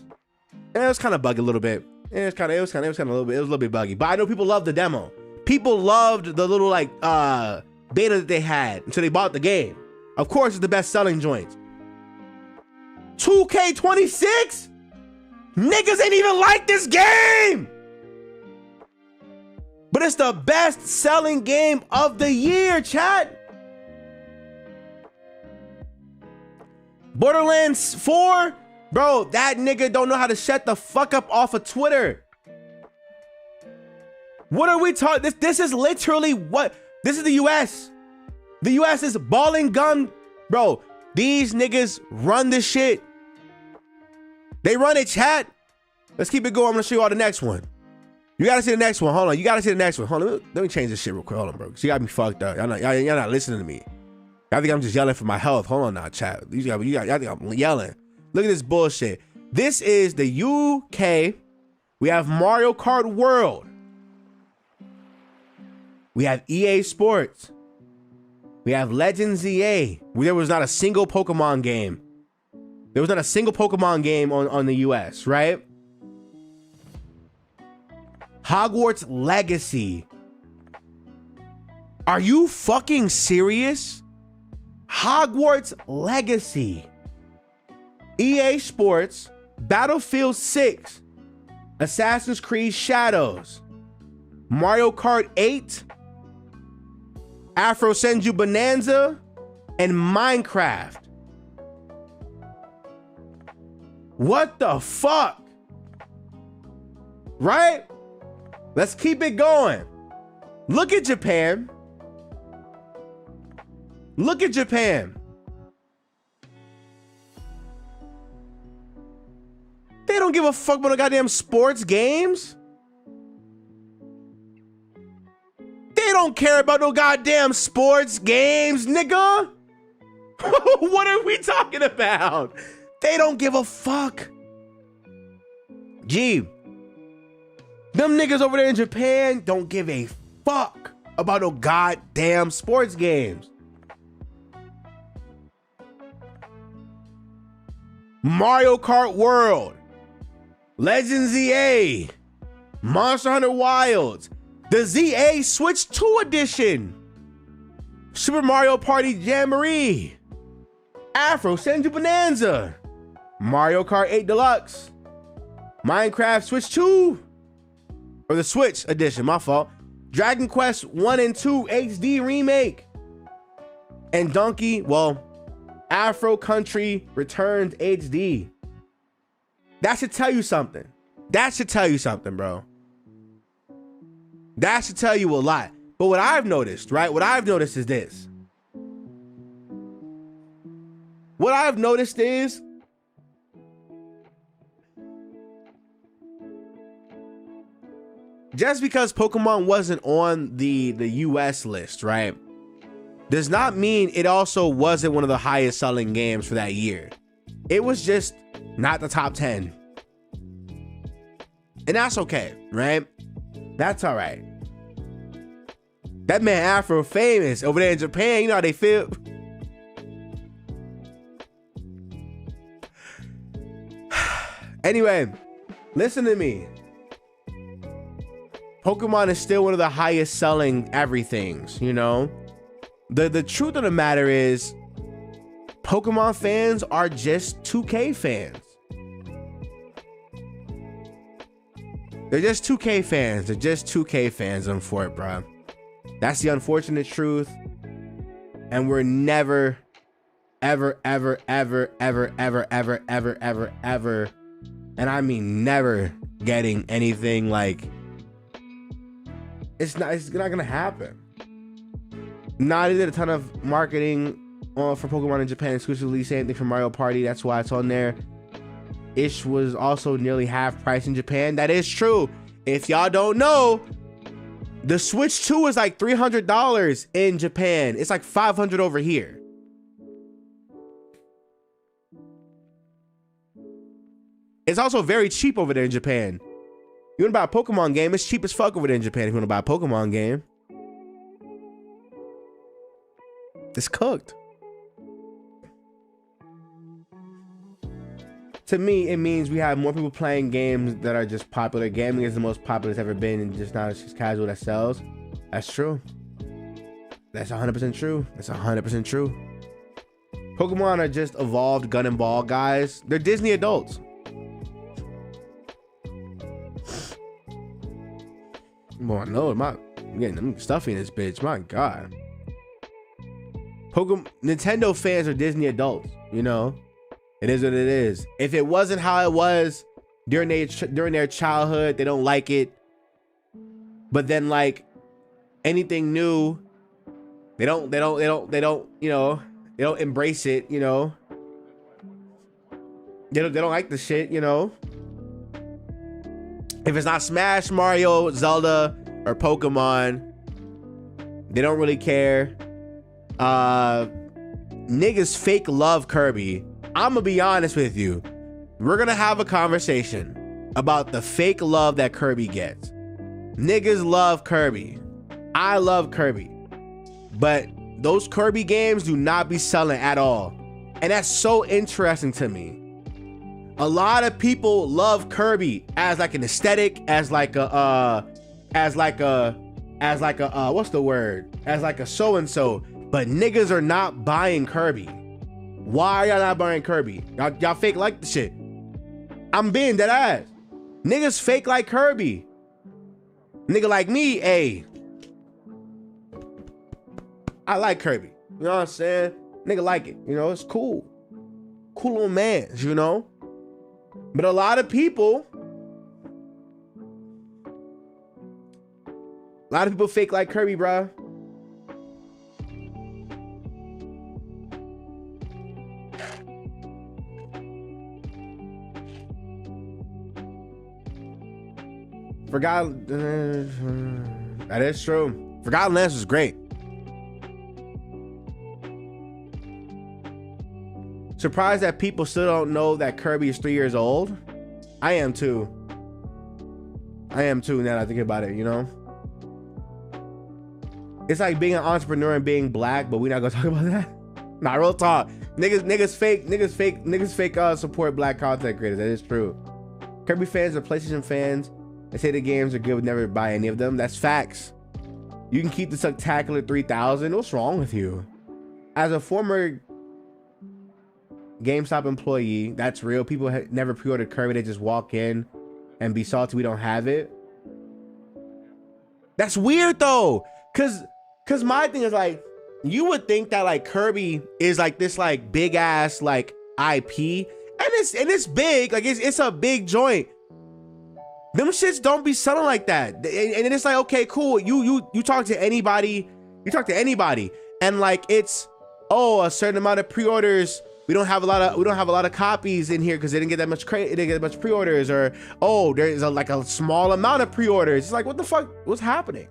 And it was kind of buggy a little bit. It was a little bit buggy. But I know people loved the demo. People loved the little like beta that they had until they bought the game. Of course, it's the best selling joint. 2K26? Niggas ain't even like this game. But it's the best selling game of the year, chat. Borderlands 4? Bro, that nigga don't know how to shut the fuck up off of Twitter. What are we talking? This is literally what? This is the US. The US is balling gun. Bro, these niggas run this shit. They run it, chat. Let's keep it going. I'm gonna show you all the next one. You gotta see the next one. Hold on. You gotta see the next one. Hold on. Let me change this shit real quick. Hold on, bro. You got me fucked up. Y'all not listening to me. I think I'm just yelling for my health. Hold on now, chat. Y'all think I'm yelling. Look at this bullshit. This is the UK. We have Mario Kart World. We have EA Sports. We have Legends EA. There was not a single Pokemon game. There was not a single Pokemon game on the US, right? Hogwarts Legacy. Are you fucking serious? Hogwarts Legacy. EA Sports, Battlefield 6, Assassin's Creed Shadows, Mario Kart 8, Afro Senju Bonanza, and Minecraft. What the fuck? Right? Let's keep it going. Look at Japan. Look at Japan. They don't give a fuck about the goddamn sports games. They don't care about no goddamn sports games, nigga. What are we talking about? They don't give a fuck. Gee, them niggas over there in Japan don't give a fuck about no goddamn sports games. Mario Kart World, Legends EA, Monster Hunter Wilds, the ZA Switch 2 Edition, Super Mario Party Jamboree, Afro Senju Bonanza, Mario Kart 8 Deluxe, Minecraft Switch 2, or the Switch Edition, my fault, Dragon Quest 1 and 2 HD Remake, and Donkey, Afro Country Returns HD. That should tell you something. That should tell you something, bro. That should tell you a lot. But what I've noticed, right? What I've noticed is this. What I've noticed is just because Pokemon wasn't on the US list, right, does not mean it also wasn't one of the highest selling games for that year. It was just not the top 10. And that's okay, right? That's all right. That man Afro famous over there in Japan, you know how they feel. Anyway, listen to me. Pokemon is still one of the highest selling everythings, you know? The truth of the matter is, Pokemon fans are just 2K fans. They're just 2K fans. They're just 2K fans, I'm for it, bro. That's the unfortunate truth. And we're never, ever, ever, ever, ever, ever, ever, ever, ever, ever, and I mean never getting anything like, it's not gonna happen. Not did a ton of marketing for Pokemon in Japan exclusively. Same thing for Mario Party. That's why it's on there. Ish was also nearly half price in Japan. That is true. If y'all don't know, the Switch 2 is like $300 in Japan. It's like $500 over here. It's also very cheap over there in Japan. You want to buy a Pokemon game, it's cheap as fuck over there in Japan if you want to buy a Pokemon game. It's cooked. To me, it means we have more people playing games that are just popular. Gaming is the most popular it's ever been, and just now it's just casual that sells. That's true. That's 100% true. That's 100% true. Pokemon are just evolved gun and ball guys. They're Disney adults. Boy, no, I'm getting stuffy in this bitch. My God. Nintendo fans are Disney adults, you know? It is what it is. If it wasn't how it was during their childhood, they don't like it. But then like anything new, they don't, you know, they don't embrace it, you know? They don't like the shit, you know? If it's not Smash, Mario, Zelda, or Pokemon, they don't really care. Niggas fake love Kirby. I'm gonna be honest with you. We're gonna have a conversation about the fake love that Kirby gets. Niggas love Kirby. I love Kirby. But those Kirby games do not be selling at all. And that's so interesting to me. A lot of people love Kirby as like an aesthetic, as like a what's the word? As like a so-and-so. But niggas are not buying Kirby. Why are y'all not buying Kirby? Y'all fake like the shit. I'm being dead ass. Niggas fake like Kirby. Nigga like me, hey. I like Kirby. You know what I'm saying? Nigga like it. You know, it's cool. Cool little mans, you know? But a lot of people fake like Kirby, bruh. That is true. Forgotten Lands was great. Surprised that people still don't know that Kirby is 3 years old. I am too. Now that I think about it, you know? It's like being an entrepreneur and being black, but we're not gonna talk about that. Nah, real talk. Niggas fake support black content creators. That is true. Kirby fans are PlayStation fans. They say the games are good, would never buy any of them. That's facts. You can keep the Spectacular 3000. What's wrong with you? As a former GameStop employee, that's real. People never pre-ordered Kirby. They just walk in and be salty we don't have it. That's weird though. Cause my thing is like, you would think that like Kirby is like this like big ass like IP, and it's big. Like it's a big joint. Them shits don't be selling like that. And then it's like, okay, cool. You talk to anybody, and like it's, oh, a certain amount of pre-orders. We don't have a lot of copies in here because they didn't get that much pre-orders, or oh, there's like a small amount of pre-orders. It's like, what the fuck? What's happening?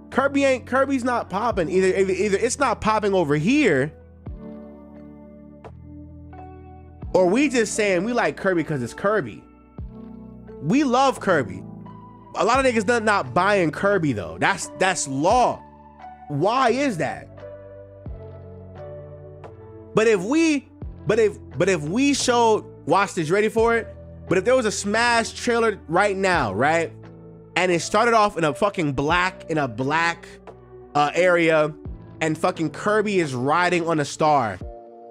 Kirby's not popping. Either it's not popping over here, or we just saying we like Kirby because it's Kirby. We love Kirby. A lot of niggas not buying Kirby though. That's law. Why is that? But if we showed, watch this, you ready for it? But if there was a Smash trailer right now, right? And it started off in a fucking black area, and fucking Kirby is riding on a star.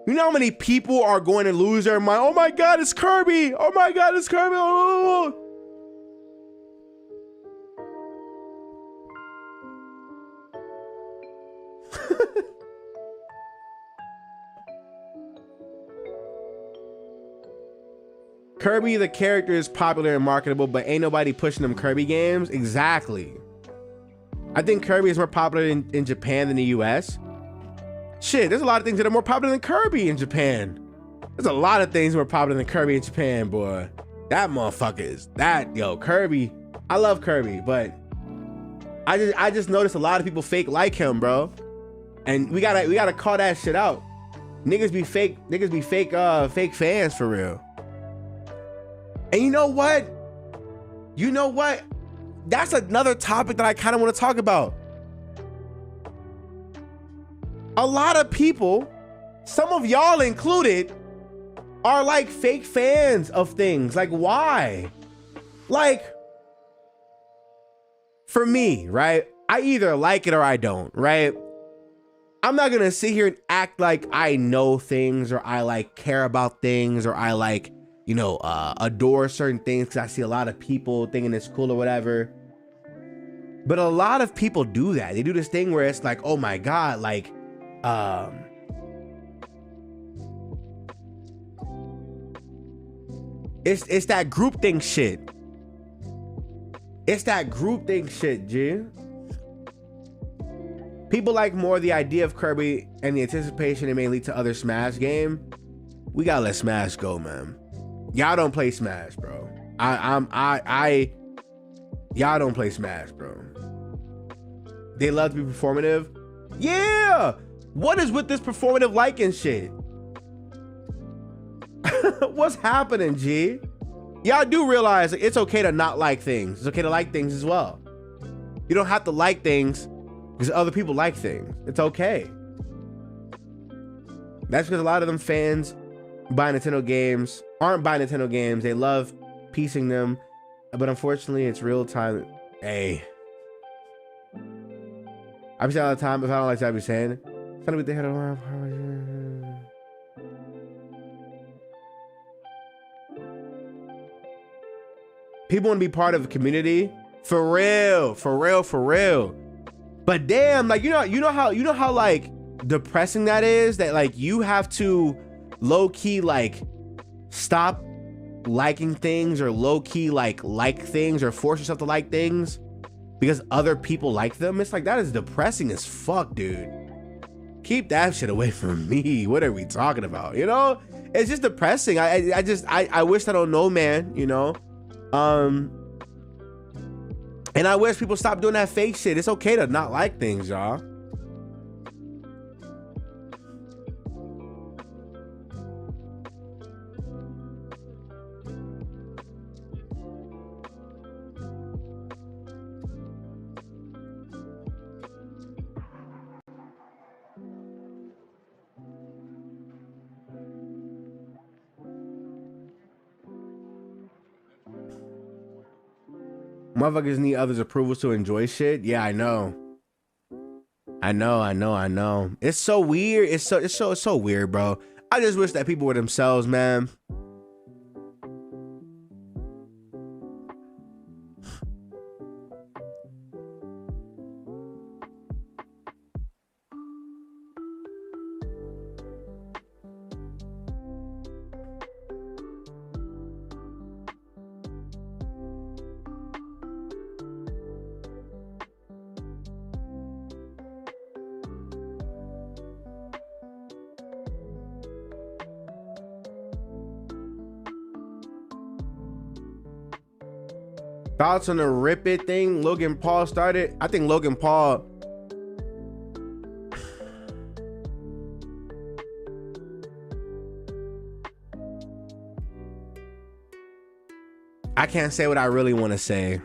You know how many people are going to lose their mind? Oh my God, it's Kirby! Oh my God, it's Kirby! Oh. Kirby, the character, is popular and marketable, but ain't nobody pushing them Kirby games. Exactly. I think Kirby is more popular in Japan than the US. Shit, there's a lot of things that are more popular than Kirby in Japan. There's a lot of things more popular than Kirby in Japan, boy. That motherfucker is that, yo, Kirby. I love Kirby, but I just noticed a lot of people fake like him, bro. And we gotta call that shit out. Niggas be fake fake fans for real. And you know what? That's another topic that I kind of want to talk about. A lot of people, some of y'all included, are like fake fans of things. Like, why? Like, for me, right? I either like it or I don't, right? I'm not gonna sit here and act like I know things or I like care about things or I like, you know, adore certain things because I see a lot of people thinking it's cool or whatever. But a lot of people do that. They do this thing where it's like, oh my God, like, it's that groupthink shit. It's that groupthink shit, G. People like more the idea of Kirby and the anticipation it may lead to other Smash game. We gotta let Smash go, man. Y'all don't play Smash, bro. Y'all don't play Smash, bro. They love to be performative. Yeah. What is with this performative liking shit? What's happening, G? Y'all do realize it's okay to not like things. It's okay to like things as well. You don't have to like things because other people like things. It's okay. That's because a lot of them fans buy Nintendo games, aren't buying Nintendo games. They love piecing them. But unfortunately, it's real time. Hey. I've said all the time, if I don't like what I'm saying, it's gonna be the head of people want to be part of a community. For real. But damn, like, you know how like depressing that is, that like you have to low key like stop liking things or low key like things or force yourself to like things because other people like them. It's like, that is depressing as fuck, dude. Keep that shit away from me. What are we talking about? You know, it's just depressing. I wish I don't know, man, you know? And I wish people stop doing that fake shit. It's okay to not like things, y'all. Motherfuckers need others' approvals to enjoy shit. Yeah, I know. It's so weird. It's so weird, bro. I just wish that people were themselves, man. Thoughts on the Rip It thing Logan Paul started? I think Logan Paul, I can't say what I really want to say.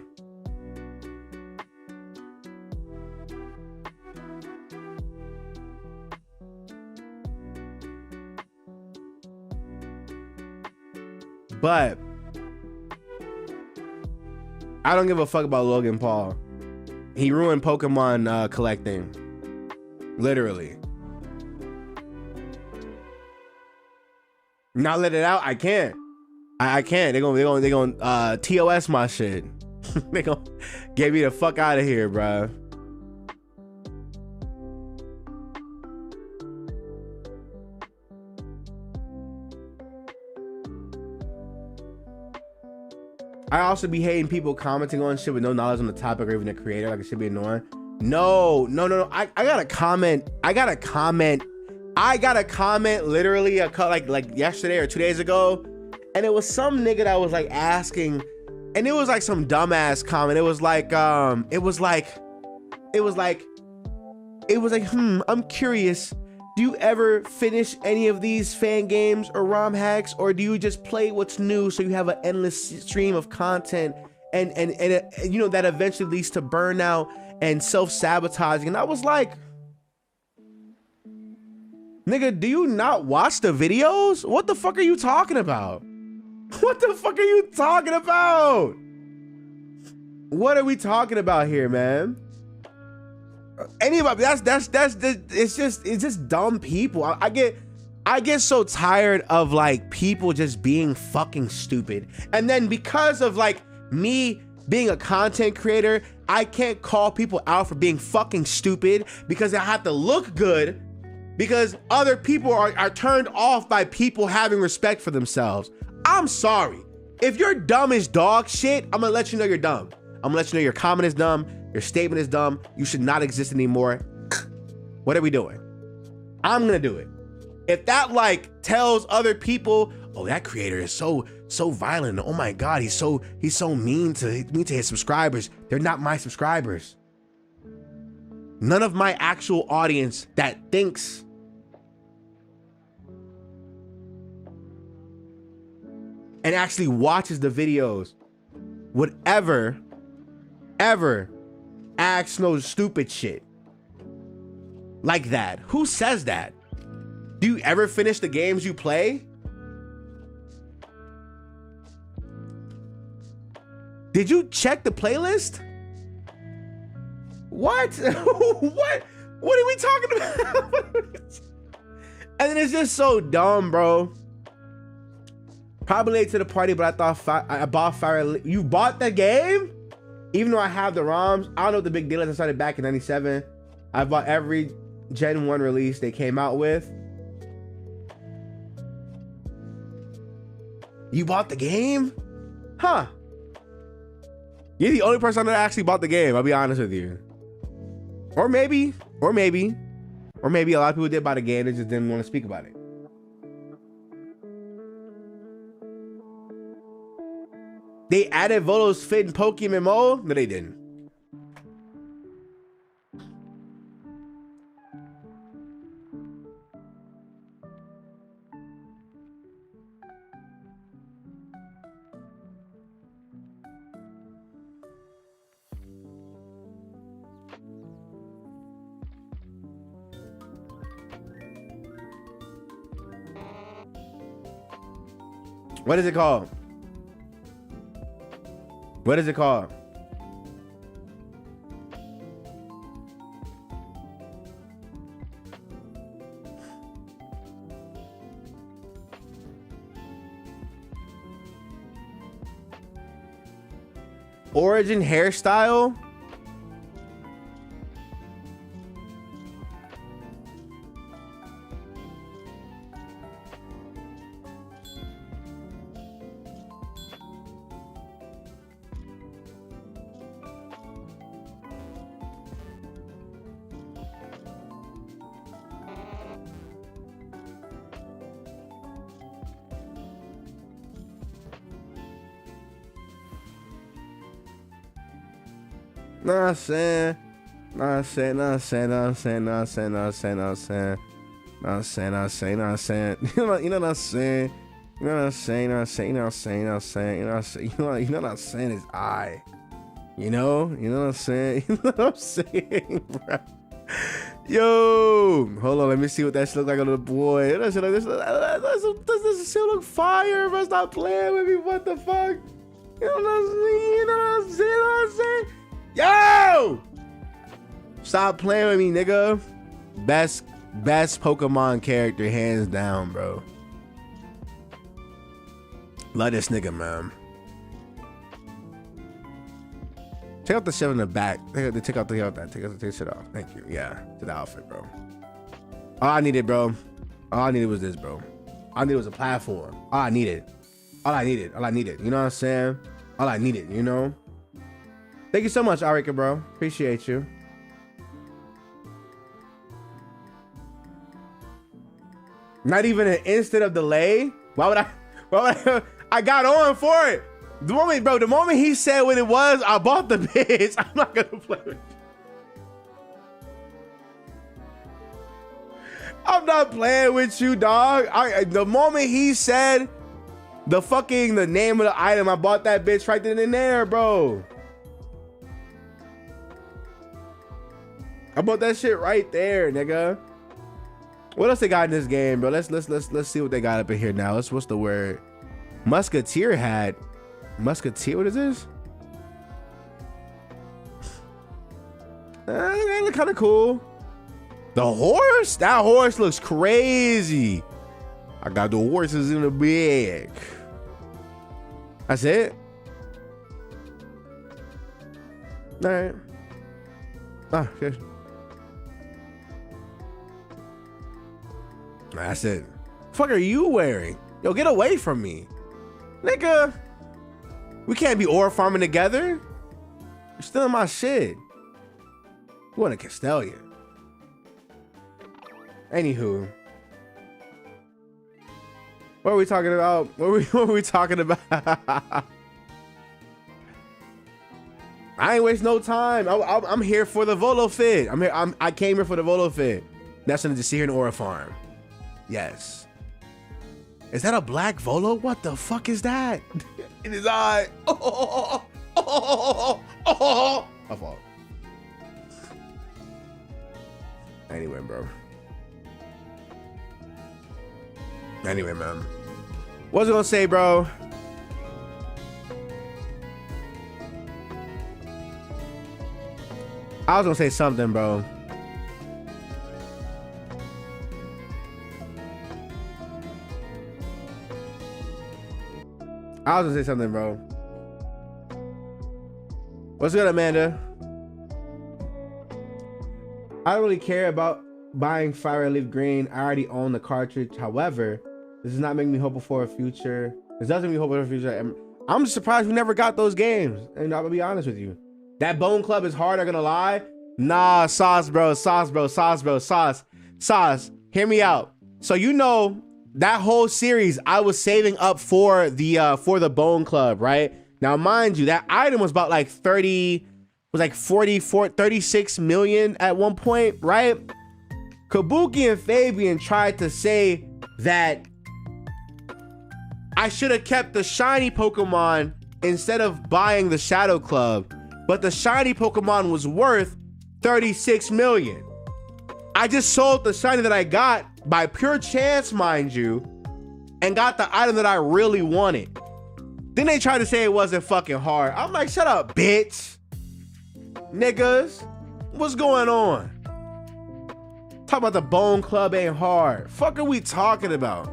But I don't give a fuck about Logan Paul. He ruined Pokemon collecting. Literally. Not let it out? I can't. I can't. They're gonna TOS my shit. They gonna get me the fuck out of here, bro. I also be hating people commenting on shit with no knowledge on the topic or even the creator. Like, it should be annoying. No. I gotta comment I got a comment literally like yesterday or 2 days ago, and it was some nigga that was like asking, and it was like some dumbass comment. It was like, I'm curious. Do you ever finish any of these fan games or ROM hacks, or do you just play what's new so you have an endless stream of content and you know that eventually leads to burnout and self-sabotaging? And I was like, nigga, do you not watch the videos? What the fuck are you talking about? What the fuck are you talking about? What are we talking about here, man? Anybody, it's just dumb people. I get so tired of like people just being fucking stupid. And then because of like me being a content creator, I can't call people out for being fucking stupid because I have to look good, because other people are turned off by people having respect for themselves. I'm sorry. If you're dumb as dog shit, I'm gonna let you know you're dumb. I'm gonna let you know your comment is dumb, your statement is dumb, you should not exist anymore. What are we doing? I'm gonna do it. If that like tells other people, oh, that creator is so violent, oh my god, he's so mean to his subscribers, they're not my subscribers. None of my actual audience that thinks and actually watches the videos would ever ask no stupid shit like that. Who says that? Do you ever finish the games you play? Did you check the playlist? What? What are we talking about? And then it's just so dumb, bro. Probably late to the party, but I thought I bought Fire. You bought the game? Even though I have the ROMs, I don't know what the big deal is. I started back in 97. I bought every Gen 1 release they came out with. You bought the game? Huh. You're the only person that actually bought the game, I'll be honest with you. Or maybe a lot of people did buy the game, they just didn't want to speak about it. They added Volo's Fit in Pokemon MMO? No, they didn't. What is it called? What is it called? Origin hairstyle? Nah, I'm saying. You know what I'm saying is I. You know what I'm saying? You know what I'm saying, bro? Yo, hold on, let me see what that shit look like on the boy. That shit like this shit look fire, bro. Stop playing with me. What the fuck? You know what I'm saying? Yo! Stop playing with me, nigga. Best Pokemon character, hands down, bro. Love this nigga, man. Check out the shit in the back. Take out the shit off. Thank you. Yeah, to the outfit, bro. All I needed, bro. All I needed was this, bro. All I needed was a platform. All I needed. You know what I'm saying? All I needed, you know? Thank you so much, Arika, bro. Appreciate you. Not even an instant of delay. Why would I got on for it. The moment he said what it was, I bought the bitch. I'm not gonna play with you. I'm not playing with you, dog. The moment he said the name of the item, I bought that bitch right then and there, bro. I bought that shit right there, nigga. What else they got in this game, bro? Let's see what they got up in here now. What's the word? Musketeer hat. Musketeer, what is this? That look kind of cool. The horse? That horse looks crazy. I got the horses in the bag. That's it? All right. Ah, okay. That's it. Fuck are you wearing? Yo, get away from me. Nigga. We can't be ore farming together. You're stealing my shit. You want a Castelia. Anywho. What are we talking about? What were we talking about? I ain't waste no time. I'm here for the Volo fit. I came here for the Volo fit. That's something to see here in Aura Farm. Yes. Is that a black Volo? What the fuck is that? In his eye. My fault. Anyway, bro. Anyway, man. What was I gonna say, bro? I was gonna say something, bro. I was gonna say something, bro. What's good, Amanda? I don't really care about buying Fire Leaf Green. I already own the cartridge. However, this does not make me hopeful for a future. This doesn't make me hopeful for a future. I'm surprised we never got those games. And I'll be honest with you. That Bone Club is hard, I'm gonna lie. Nah, Sauce, bro. Sauce, bro. Sauce, bro. Sauce. Sauce. Hear me out. So you know that whole series I was saving up for the Bone Club, right? Now, mind you, that item was about like 36 million at one point, right? Kabuki and Fabian tried to say that I should have kept the shiny Pokemon instead of buying the Shadow Club, but the shiny Pokemon was worth 36 million. I just sold the shiny that I got by pure chance, mind you, and got the item that I really wanted. Then they tried to say it wasn't fucking hard. I'm like, shut up, bitch. Niggas, what's going on? Talk about the Bone Club ain't hard. Fuck are we talking about?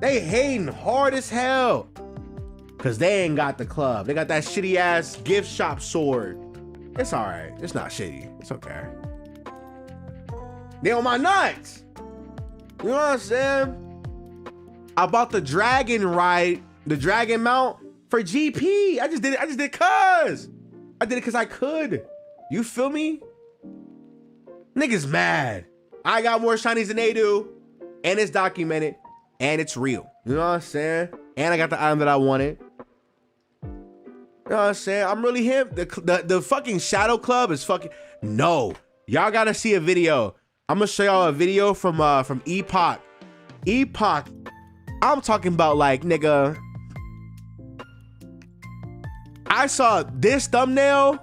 They hating hard as hell. Cause they ain't got the club. They got that shitty ass gift shop sword. It's all right. It's not shitty. It's okay. They on my nuts. You know what I'm saying? I bought the dragon ride, the dragon mount for GP. I just did it. I did it cause I could. You feel me? Niggas mad. I got more shinies than they do. And it's documented. And it's real. You know what I'm saying? And I got the item that I wanted. You know what I'm saying? I'm really him. The fucking Shadow Club is fucking... No. Y'all gotta see a video. I'm gonna show y'all a video from Epoch. Epoch. I'm talking about like, nigga. I saw this thumbnail.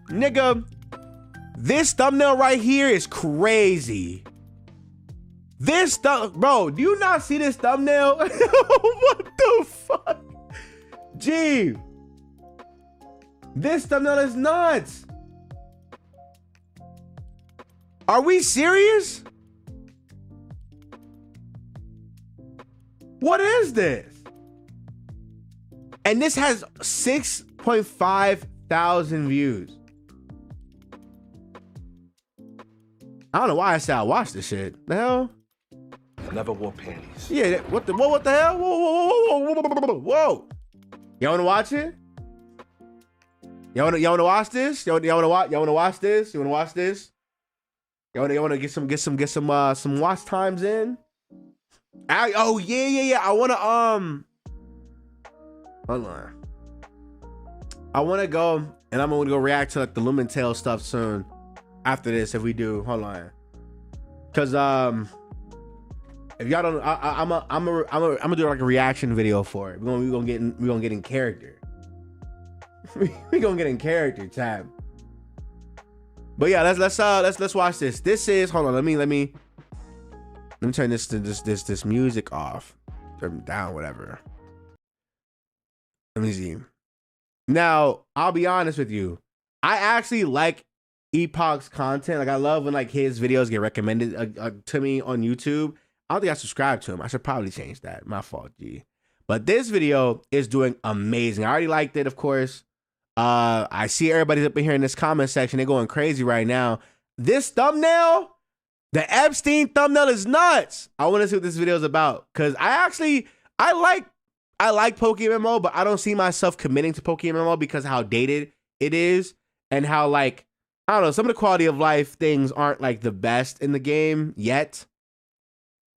Nigga. This thumbnail right here is crazy. This stuff, bro, do you not see this thumbnail? What the fuck? Gee. This thumbnail is nuts. Are we serious? What is this? And this has 6.5 thousand views. I don't know why I said I watched this shit. The hell? Never wore panties. Yeah, what the hell? Whoa. Y'all wanna watch it? Y'all wanna watch this? Y'all wanna watch this? You wanna watch this? You wanna get some watch times in? Oh yeah. I wanna hold on. I wanna go and I'm gonna go react to like the Lumen Tale stuff soon. After this, if we do, hold on. Cause if y'all don't, I'm gonna do like a reaction video for it. We're gonna get in character. we gonna get in character, tab. But yeah, let's watch this. This is, hold on, let me turn this music off, turn it down, whatever. Let me see. Now, I'll be honest with you. I actually like Epoch's content. Like I love when like his videos get recommended to me on YouTube. I don't think I subscribe to him. I should probably change that. My fault, G. But this video is doing amazing. I already liked it, of course. I see everybody's up in here in this comment section. They're going crazy right now. This thumbnail, the Epstein thumbnail, is nuts. I want to see what this video is about because I like PokeMMO, but I don't see myself committing to PokeMMO because of how dated it is and how like I don't know, some of the quality of life things aren't like the best in the game yet.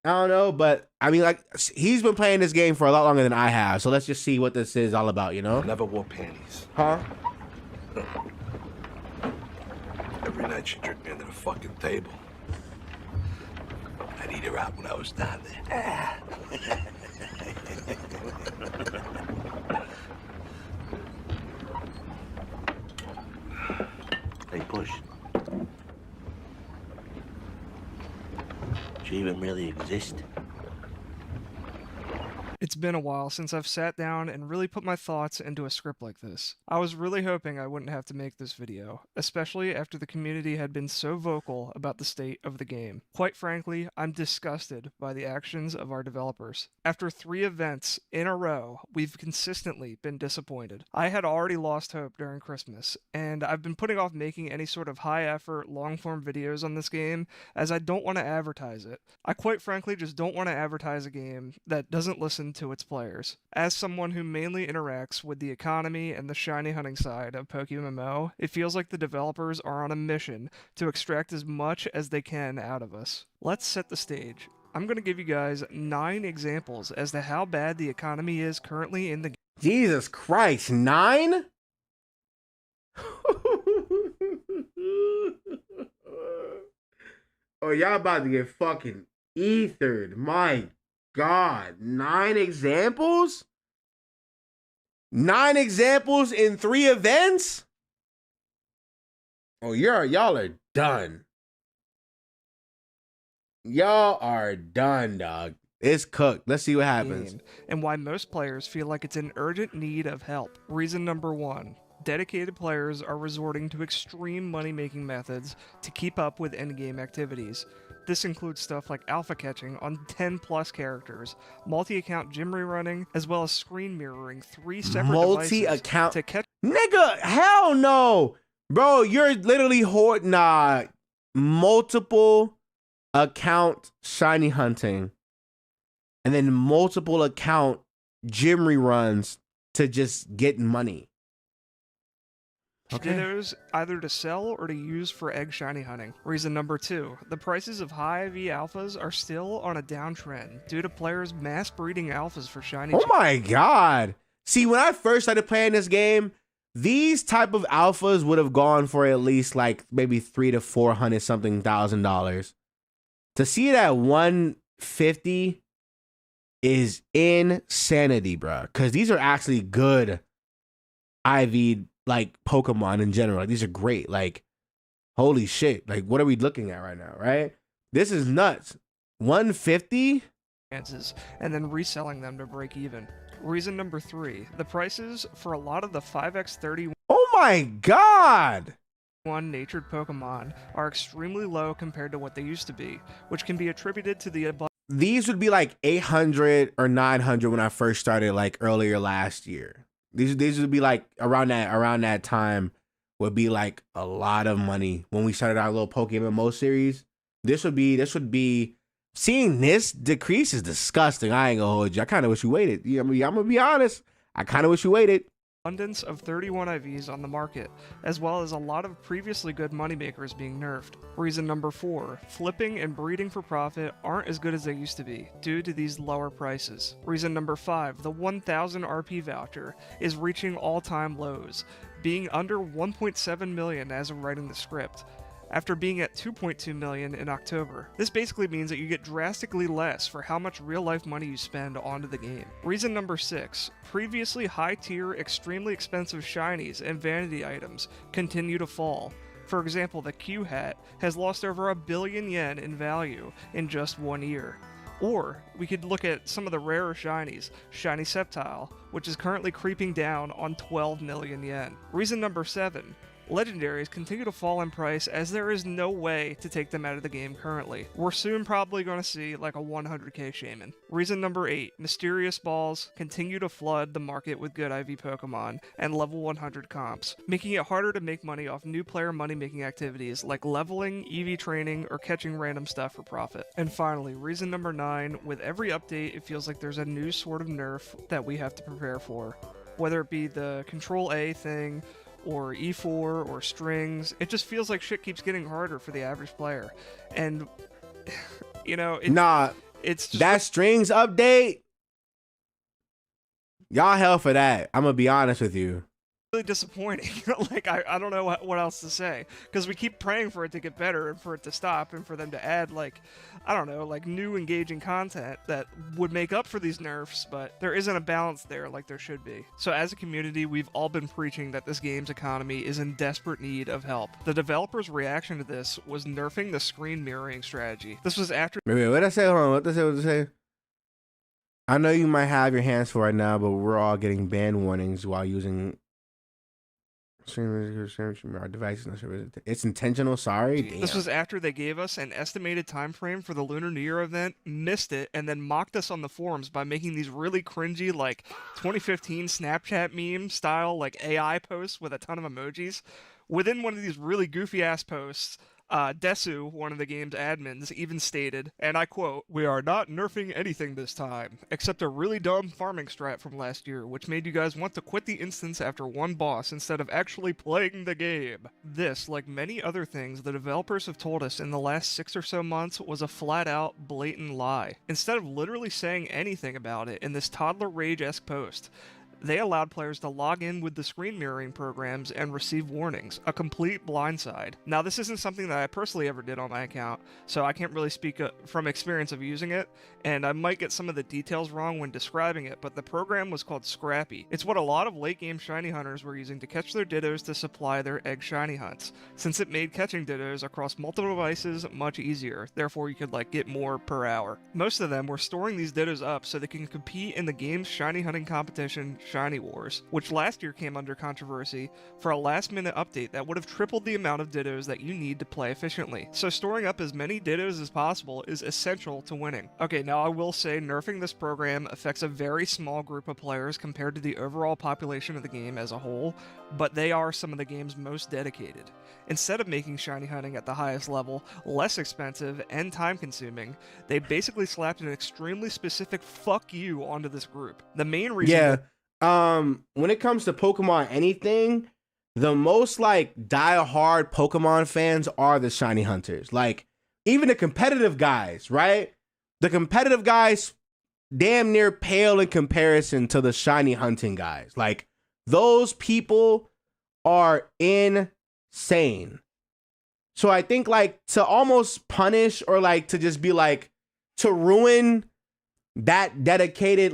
I don't know, but I mean, like, he's been playing this game for a lot longer than I have. So let's just see what this is all about, you know? I never wore panties. Huh? Every night she tricked me under the fucking table. I'd eat her out when I was down there. Hey, Push. Do you even really exist? It's been a while since I've sat down and really put my thoughts into a script like this. I was really hoping I wouldn't have to make this video, especially after the community had been so vocal about the state of the game. Quite frankly, I'm disgusted by the actions of our developers. After 3 events in a row, we've consistently been disappointed. I had already lost hope during Christmas, and I've been putting off making any sort of high-effort, long-form videos on this game as I don't want to advertise it. I quite frankly just don't want to advertise a game that doesn't listen to its players. As someone who mainly interacts with the economy and the shiny hunting side of PokeMMO, it feels like the developers are on a mission to extract as much as they can out of us. Let's set the stage. I'm going to give you guys 9 examples as to how bad the economy is currently in the game. Jesus Christ, 9? Oh, y'all about to get fucking ethered. My God, 9 examples? 9 examples in 3 events? Oh, y'all are done. Y'all are done, dog. It's cooked. Let's see what happens. And why most players feel like it's in urgent need of help. Reason number 1. Dedicated players are resorting to extreme money-making methods to keep up with endgame activities. This includes stuff like alpha catching on 10+ characters, multi-account gym rerunning, as well as screen mirroring 3 separate multi-account to catch. Nigga, hell no. Bro, you're literally multiple account shiny hunting and then multiple account gym reruns to just get money. Okay. Those either to sell or to use for egg shiny hunting. Reason number 2. The prices of high IV alphas are still on a downtrend due to players mass breeding alphas for shiny. Oh my God. See, when I first started playing this game, these type of alphas would have gone for at least like maybe $300,000 to $400 something thousand. To see it at 150 is insanity, bro. Because these are actually good IV like Pokemon in general. Like, these are great. Like, holy shit. Like, what are we looking at right now, right? This is nuts. 150? And then reselling them to break even. Reason number 3. The prices for a lot of the 5x30 oh my God! natured Pokemon are extremely low compared to what they used to be, which can be attributed to the above. These would be like 800 or 900 when I first started, like earlier last year. These would be like around that time would be like a lot of money when we started our little PokeMMO series. This would be seeing this decrease is disgusting. I ain't gonna hold you. I kind of wish you waited. I'm gonna be honest. I kind of wish you waited. abundance of 31 IVs on the market, as well as a lot of previously good moneymakers being nerfed. Reason number 4, flipping and breeding for profit aren't as good as they used to be, due to these lower prices. Reason number 5, the 1000 RP voucher is reaching all-time lows, being under 1.7 million as of writing the script, after being at 2.2 million in October. This basically means that you get drastically less for how much real-life money you spend onto the game. Reason number 6, previously high-tier, extremely expensive shinies and vanity items continue to fall. For example, the Q hat has lost over 1 billion yen in value in just 1 year. Or, we could look at some of the rarer shinies, Shiny Sceptile, which is currently creeping down on 12 million yen. Reason number 7, legendaries continue to fall in price as there is no way to take them out of the game currently. We're soon probably going to see like a 100k Shaman. Reason number 8, mysterious balls continue to flood the market with good IV Pokemon and level 100 comps, making it harder to make money off new player money-making activities like leveling, EV training, or catching random stuff for profit. And finally, reason number 9, with every update it feels like there's a new sort of nerf that we have to prepare for. Whether it be the Control A thing, or E4, or strings, it just feels like shit keeps getting harder for the average player. And, you know, it's just that strings update, y'all hell for that. I'm gonna be honest with you. really disappointing. Like, I don't know what else to say, because we keep praying for it to get better and for it to stop and for them to add, like, I don't know, like new engaging content that would make up for these nerfs, but there isn't a balance there like there should be. So as a community, we've all been preaching that this game's economy is in desperate need of help. The developers' reaction to this was nerfing the screen mirroring strategy. This was after— Wait, what did I say? Hold on, what did I say? I know you might have your hands full right now, but we're all getting ban warnings while using our devices. It's intentional. Sorry. Damn. This was after they gave us an estimated time frame for the Lunar New Year event, missed it, and then mocked us on the forums by making these really cringy, like 2015 Snapchat meme style, like AI posts with a ton of emojis. Within one of these really goofy ass posts, Desu, one of the game's admins, even stated, and I quote, "We are not nerfing anything this time, except a really dumb farming strat from last year, which made you guys want to quit the instance after one boss instead of actually playing the game." This, like many other things the developers have told us in the last 6 or so months, was a flat-out, blatant lie. Instead of literally saying anything about it in this toddler rage-esque post, they allowed players to log in with the screen mirroring programs and receive warnings, a complete blindside. Now, this isn't something that I personally ever did on my account, so I can't really speak from experience of using it, and I might get some of the details wrong when describing it, but the program was called Scrappy. It's what a lot of late-game shiny hunters were using to catch their Dittos to supply their egg shiny hunts, since it made catching Dittos across multiple devices much easier, therefore you could get more per hour. Most of them were storing these Dittos up so they can compete in the game's shiny hunting competition, Shiny Wars, which last year came under controversy for a last-minute update that would have tripled the amount of Dittos that you need to play efficiently. So storing up as many Dittos as possible is essential to winning. Okay, now I will say nerfing this program affects a very small group of players compared to the overall population of the game as a whole, but they are some of the game's most dedicated. Instead of making shiny hunting at the highest level less expensive and time-consuming, they basically slapped an extremely specific fuck you onto this group. The main reason— when it comes to Pokemon anything, the most die-hard Pokemon fans are the shiny hunters. Like, even the competitive guys, right? The competitive guys damn near pale in comparison to the shiny hunting guys. Like, those people are insane. So I think to almost punish or to just be to ruin that dedicated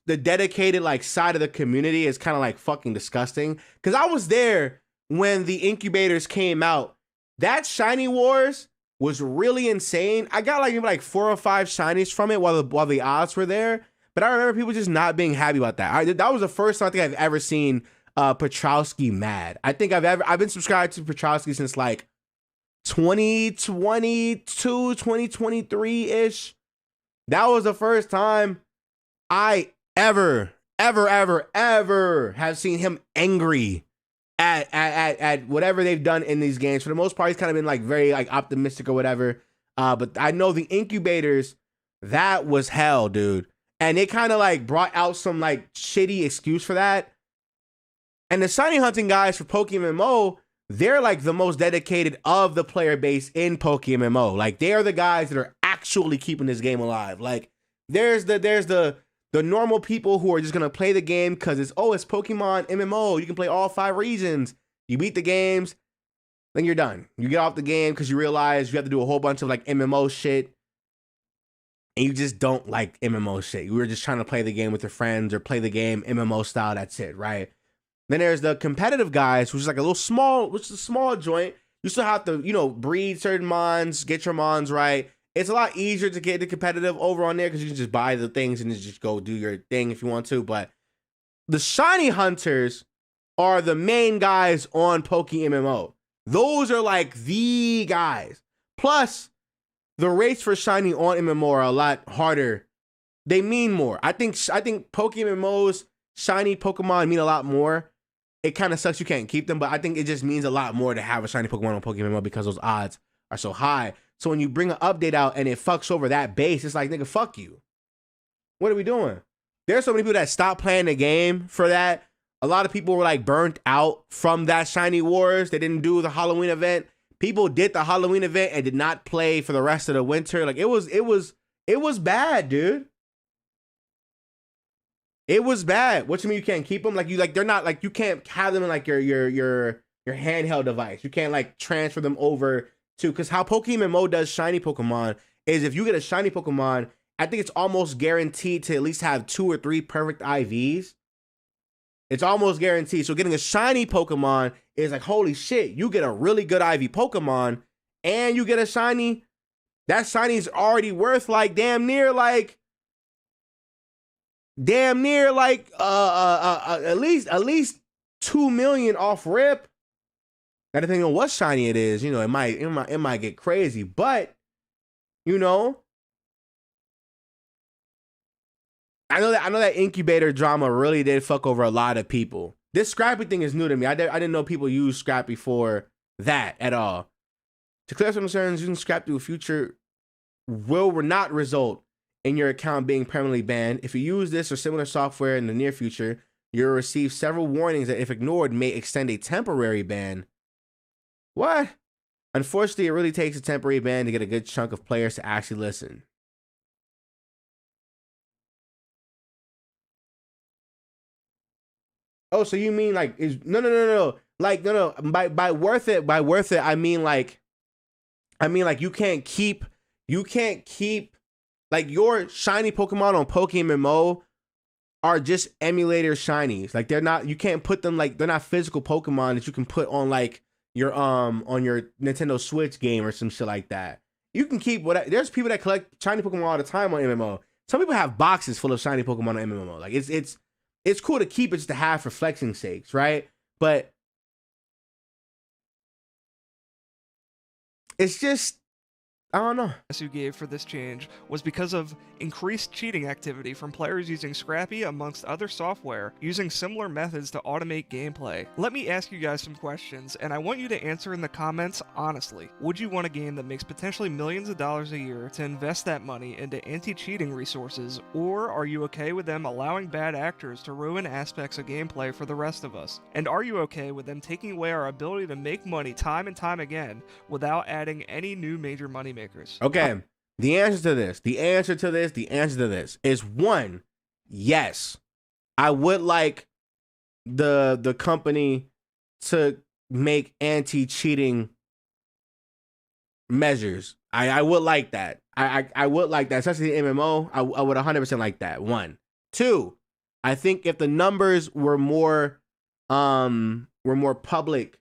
the dedicated side of the community is kind of fucking disgusting. Because I was there when the incubators came out. That Shiny Wars was really insane. I got maybe 4 or 5 shinies from it while the odds were there. But I remember people just not being happy about that. That was the first time I think I've ever seen Petrowski mad. I think I've been subscribed to Petrowski since 2022, 2023-ish. That was the first time I ever have seen him angry at whatever they've done in these games. For the most part, he's kind of been very optimistic or whatever. But I know the incubators, that was hell, dude. And they kind of brought out some shitty excuse for that. And the shiny hunting guys for PokeMMO, they're like the most dedicated of the player base in PokeMMO. Like they are the guys that are actually keeping this game alive. Like there's the normal people who are just gonna play the game because it's Pokemon MMO. You can play all 5 regions. You beat the games, then you're done. You get off the game because you realize you have to do a whole bunch of like MMO shit. And you just don't like MMO shit. You were just trying to play the game with your friends or play the game MMO style. That's it, right? Then there's the competitive guys, which is like a small joint. You still have to, breed certain mons, get your mons right. It's a lot easier to get the competitive over on there because you can just buy the things and just go do your thing if you want to. But the shiny hunters are the main guys on PokeMMO. Those are like the guys. Plus, the rates for shiny on MMO are a lot harder. They mean more. I think PokeMMO's shiny Pokemon mean a lot more. It kind of sucks you can't keep them, but I think it just means a lot more to have a shiny Pokemon on PokeMMO because those odds are so high. So when you bring an update out and it fucks over that base, it's like, nigga, fuck you. What are we doing? There's so many people that stopped playing the game for that. A lot of people were like burnt out from that Shiny Wars. They didn't do the Halloween event. People did the Halloween event and did not play for the rest of the winter. Like it was bad, dude. It was bad. What you mean you can't keep them? They're not like you can't have them in like your handheld device. You can't like transfer them over to because how PokeMMO does shiny Pokemon is if you get a shiny Pokemon, I think it's almost guaranteed to at least have 2 or 3 perfect IVs. It's almost guaranteed. So getting a shiny Pokemon is like, holy shit, you get a really good IV Pokemon and you get a shiny. That shiny is already worth like damn near like at least 2 million off rip. Now depending on what shiny it is, it might get crazy, but I know that incubator drama really did fuck over a lot of people. This Scrappy thing is new to me. I didn't know people use Scrappy for that at all. To clear some concerns, using Scrap through future will not result in your account being permanently banned. If you use this or similar software in the near future, you'll receive several warnings that if ignored may extend a temporary ban. What? Unfortunately, it really takes a temporary ban to get a good chunk of players to actually listen. Oh, so you mean like no. Like no. By worth it, I mean like you can't keep like your shiny Pokemon on PokeMMO are just emulator shinies. Like you can't put them like they're not physical Pokemon that you can put on like your on your Nintendo Switch game or some shit like that. You can keep there's people that collect shiny Pokemon all the time on MMO. Some people have boxes full of shiny Pokemon on MMO. Like it's cool to keep it just to have for flexing sakes, right? But it's just, I don't know. You gave for this change was because of increased cheating activity from players using Scrappy amongst other software, using similar methods to automate gameplay. Let me ask you guys some questions, and I want you to answer in the comments honestly. Would you want a game that makes potentially millions of dollars a year to invest that money into anti-cheating resources, or are you okay with them allowing bad actors to ruin aspects of gameplay for the rest of us? And are you okay with them taking away our ability to make money time and time again without adding any new major moneymakers? Okay, the answer to this is 1, yes. I would like the company to make anti-cheating measures. I would like that. I would like that, especially in MMO. I would 100% like that. 1. 2, I think if the numbers were more public,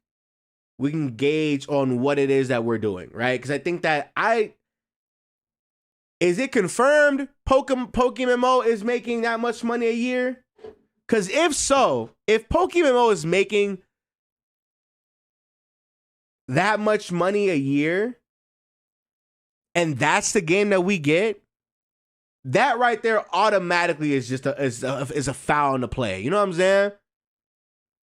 we can gauge on what it is that we're doing, right? Because I think that is it confirmed PokeMMO is making that much money a year? Because if so, if PokeMMO is making that much money a year, and that's the game that we get, that right there automatically is just a foul in the play. You know what I'm saying?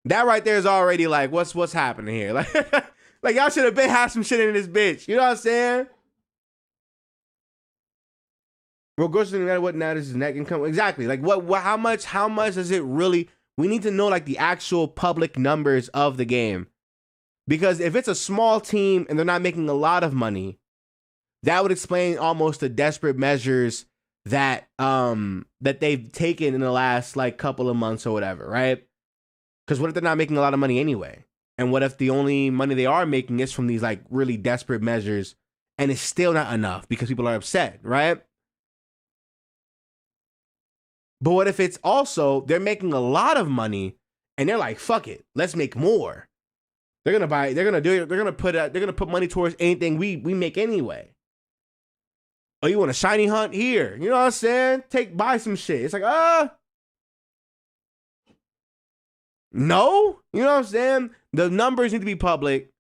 That right there is already like, what's happening here? Like y'all should have been had some shit in this bitch. You know what I'm saying? Regardless of what now this is net income. Exactly. Like how much does it really We need to know like the actual public numbers of the game. Because if it's a small team and they're not making a lot of money, that would explain almost the desperate measures that that they've taken in the last like couple of months or whatever, right? Because what if they're not making a lot of money anyway? And what if the only money they are making is from these like really desperate measures and it's still not enough because people are upset, right? But what if it's also they're making a lot of money and they're like, fuck it, let's make more. They're gonna buy, they're gonna put money towards anything we make anyway. Oh, you want a shiny hunt? Here. You know what I'm saying? Buy some shit. It's like, no. You know what I'm saying? The numbers need to be public.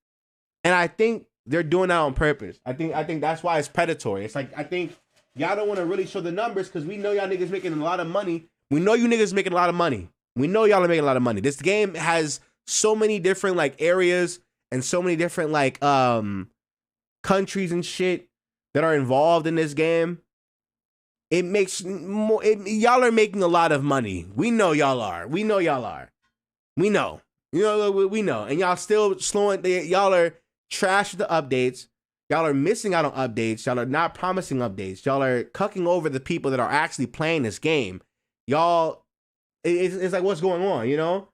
And I think they're doing that on purpose. I think that's why it's predatory. It's like, I think y'all don't want to really show the numbers because we know y'all niggas making a lot of money. We know you niggas making a lot of money. We know y'all are making a lot of money. This game has so many different like areas and so many different like countries and shit that are involved in this game. It makes more, y'all are making a lot of money. We know y'all are. We know y'all are. We know. You know, we know. And y'all still slowing, y'all are trash the updates. Y'all are missing out on updates. Y'all are not promising updates. Y'all are cucking over the people that are actually playing this game. Y'all, it's like, what's going on, you know?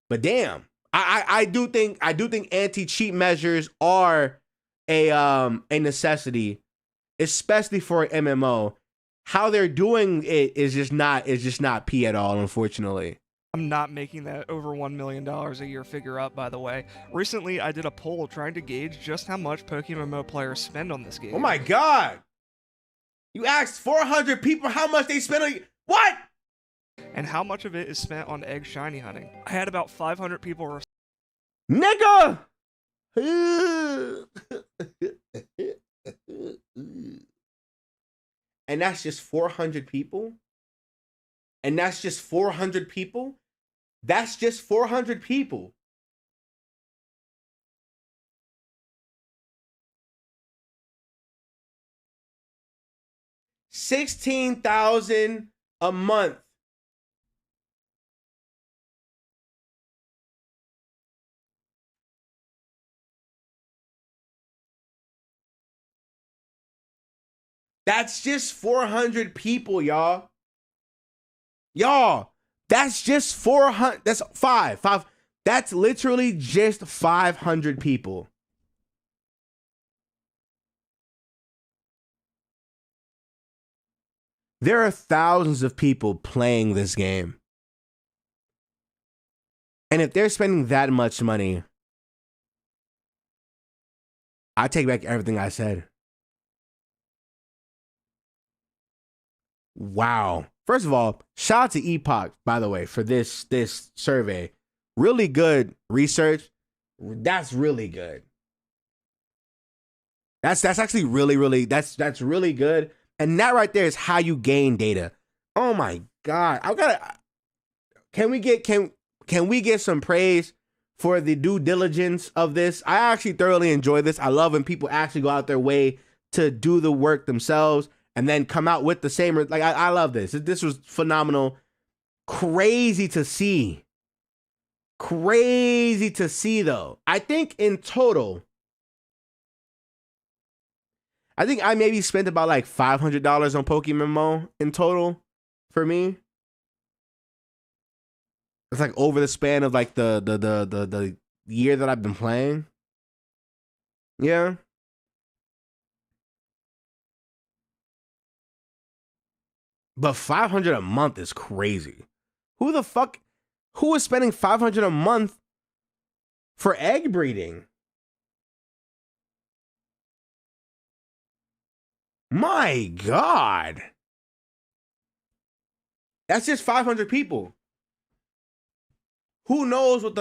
But damn, I do think anti-cheat measures are a necessity, especially for an MMO. How they're doing it is just not P at all, unfortunately. I'm not making that over $1 million a year figure up, by the way. Recently, I did a poll trying to gauge just how much Pokemon MMO players spend on this game. Oh my god! You asked 400 people how much they spend on what? And how much of it is spent on egg shiny hunting. I had about 500 people Nigga! And that's just 400 people? And that's just 400 people? That's just 400 people. $16,000 a month. That's just 400 people, y'all. Y'all, that's just 400. That's five. That's literally just 500 people. There are thousands of people playing this game. And if they're spending that much money, I take back everything I said. Wow. First of all, shout out to Epoch, by the way, for this survey. Really good research. That's really good. That's actually really that's really good. And that right there is how you gain data. Oh my god. Can we get some praise for the due diligence of this? I actually thoroughly enjoy this. I love when people actually go out their way to do the work themselves and then come out with the same, like, I love this. This was phenomenal. Crazy to see. Crazy to see, though. I think in total, I maybe spent about like $500 on Pokemon in total for me. It's like over the span of like the year that I've been playing. Yeah. But 500 a month is crazy. Who is spending 500 a month for egg breeding? My god. That's just 500 people. Who knows what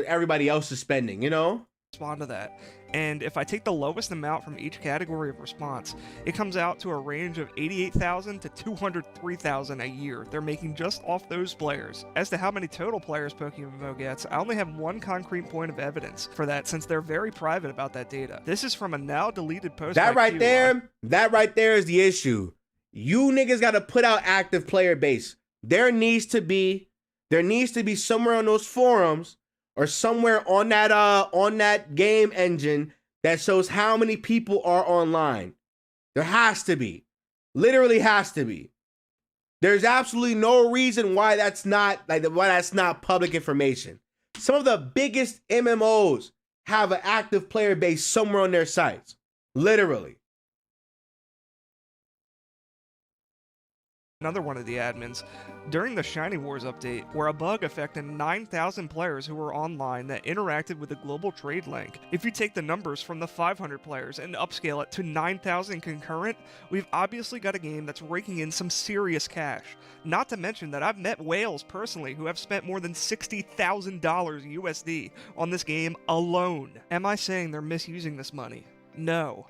everybody else is spending, you know? respond to that. And if I take the lowest amount from each category of response, it comes out to a range of 88,000 to 203,000 a year they're making just off those players. As to how many total players Pokemon MMO gets, I only have one concrete point of evidence for that since they're very private about that data. This is from a now deleted post. That right there is the issue. You niggas gotta put out active player base. there needs to be somewhere on those forums or somewhere on that game engine that shows how many people are online. There has to be. Literally has to be. There's absolutely no reason why that's not public information. Some of the biggest MMOs have an active player base somewhere on their sites. Literally. Another one of the admins, during the Shiny Wars update, where a bug affected 9,000 players who were online that interacted with the global trade link. If you take the numbers from the 500 players and upscale it to 9,000 concurrent, we've obviously got a game that's raking in some serious cash. Not to mention that I've met whales personally who have spent more than $60,000 USD on this game alone. Am I saying they're misusing this money? No.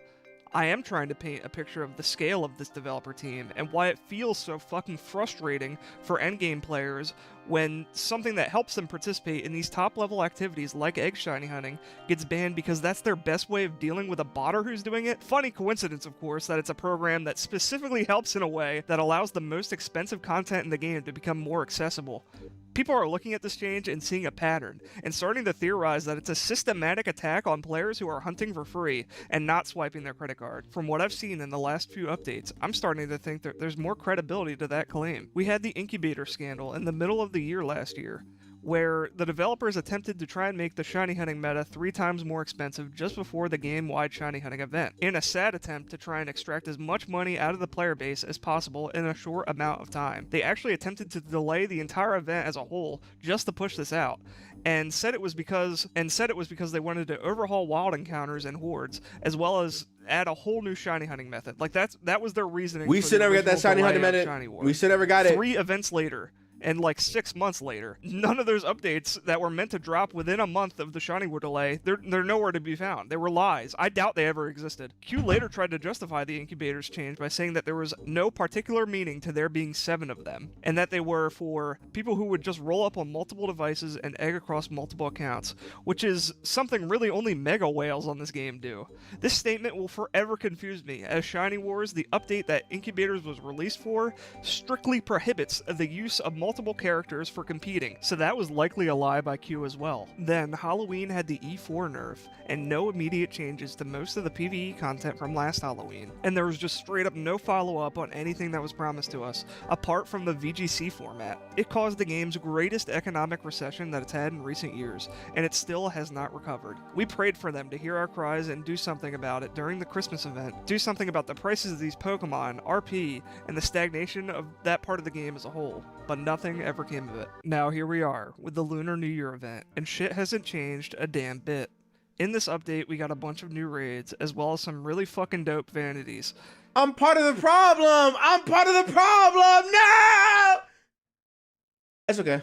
I am trying to paint a picture of the scale of this developer team and why it feels so fucking frustrating for endgame players when something that helps them participate in these top-level activities like egg shiny hunting gets banned because that's their best way of dealing with a botter who's doing it. Funny coincidence, of course, that it's a program that specifically helps in a way that allows the most expensive content in the game to become more accessible. People are looking at this change and seeing a pattern, and starting to theorize that it's a systematic attack on players who are hunting for free and not swiping their credit card. From what I've seen in the last few updates, I'm starting to think that there's more credibility to that claim. We had the incubator scandal in the middle of the year last year, where the developers attempted to try and make the shiny hunting meta 3 times more expensive just before the game-wide shiny hunting event, in a sad attempt to try and extract as much money out of the player base as possible in a short amount of time. They actually attempted to delay the entire event as a whole just to push this out, and said it was because they wanted to overhaul wild encounters and hordes, as well as add a whole new shiny hunting method. Like that was their reasoning. We should never get that shiny hunting method. We should never got it. 3 events later. And like 6 months later, none of those updates that were meant to drop within a month of the Shiny War delay, they're nowhere to be found. They were lies. I doubt they ever existed. Q later tried to justify the incubator's change by saying that there was no particular meaning to there being 7 of them, and that they were for people who would just roll up on multiple devices and egg across multiple accounts, which is something really only mega whales on this game do. This statement will forever confuse me, as Shiny Wars, the update that Incubators was released for, strictly prohibits the use of multiple characters for competing, so that was likely a lie by Q as well. Then, Halloween had the E4 nerf, and no immediate changes to most of the PvE content from last Halloween, and there was just straight up no follow-up on anything that was promised to us, apart from the VGC format. It caused the game's greatest economic recession that it's had in recent years, and it still has not recovered. We prayed for them to hear our cries and do something about it during the Christmas event, do something about the prices of these Pokemon, RP, and the stagnation of that part of the game as a whole, but nothing ever came of it. Now here we are, with the Lunar New Year event, and shit hasn't changed a damn bit. In this update, we got a bunch of new raids, as well as some really fucking dope vanities. I'm part of the problem! I'm part of the problem! No! That's okay.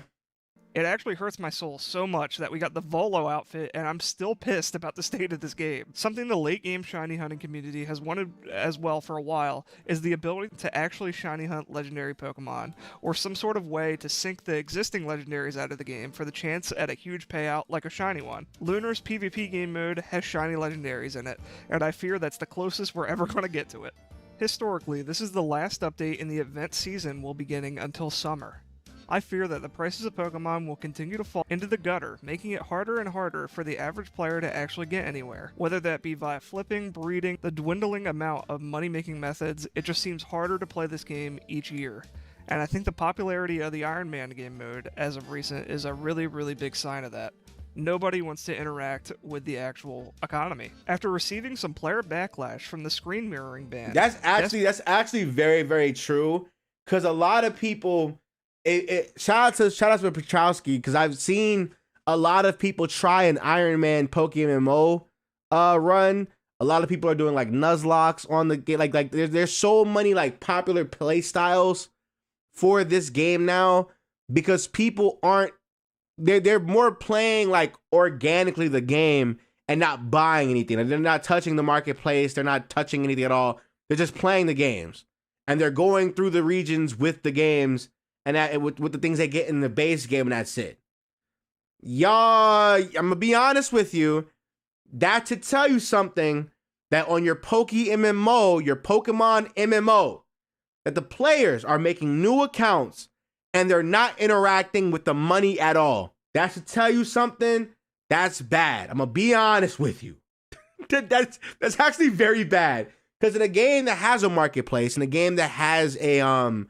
It actually hurts my soul so much that we got the Volo outfit, and I'm still pissed about the state of this game. Something the late game shiny hunting community has wanted as well for a while is the ability to actually shiny hunt legendary Pokemon, or some sort of way to sync the existing legendaries out of the game for the chance at a huge payout like a shiny one. Lunar's PvP game mode has shiny legendaries in it, and I fear that's the closest we're ever going to get to it. Historically, this is the last update in the event season will beginning until summer. I fear that the prices of Pokemon will continue to fall into the gutter, making it harder and harder for the average player to actually get anywhere. Whether that be via flipping, breeding, the dwindling amount of money-making methods, it just seems harder to play this game each year. And I think the popularity of the Iron Man game mode, as of recent, is a really, really big sign of that. Nobody wants to interact with the actual economy. After receiving some player backlash from the screen mirroring ban... That's actually very, very true, because a lot of people... shout out to Petrowski, because I've seen a lot of people try an Iron Man PokeMMO run. A lot of people are doing like Nuzlocke on the game. Like there's so many like popular play styles for this game now, because people aren't they're more playing like organically the game and not buying anything. They're not touching the marketplace. They're not touching anything at all. They're just playing the games, and they're going through the regions with the games. And that with the things they get in the base game, and that's it. Y'all, I'm gonna be honest with you. That to tell you something, that on your MMO, your Pokemon MMO, that the players are making new accounts and they're not interacting with the money at all. That should tell you something. That's bad. I'm gonna be honest with you. that's actually very bad. Because in a game that has a marketplace, in a game that has an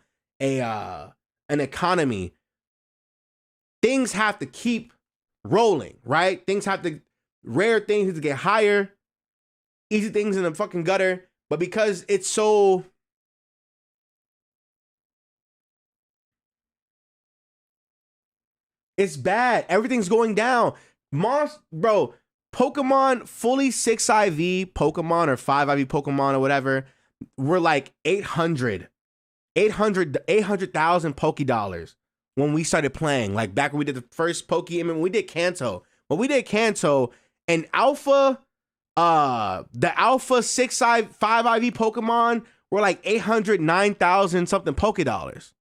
economy, things have to keep rolling, right? Rare things have to get higher, easy things in the fucking gutter. But because it's so, it's bad. Everything's going down. Bro, Pokemon fully 6IV Pokemon or 5IV Pokemon or whatever were like 800,000 Pokédollars when we started playing. Like back when we did the first when we did Kanto. When we did Kanto and Alpha, the Alpha 5IV Pokemon were like 809,000 something Pokédollars.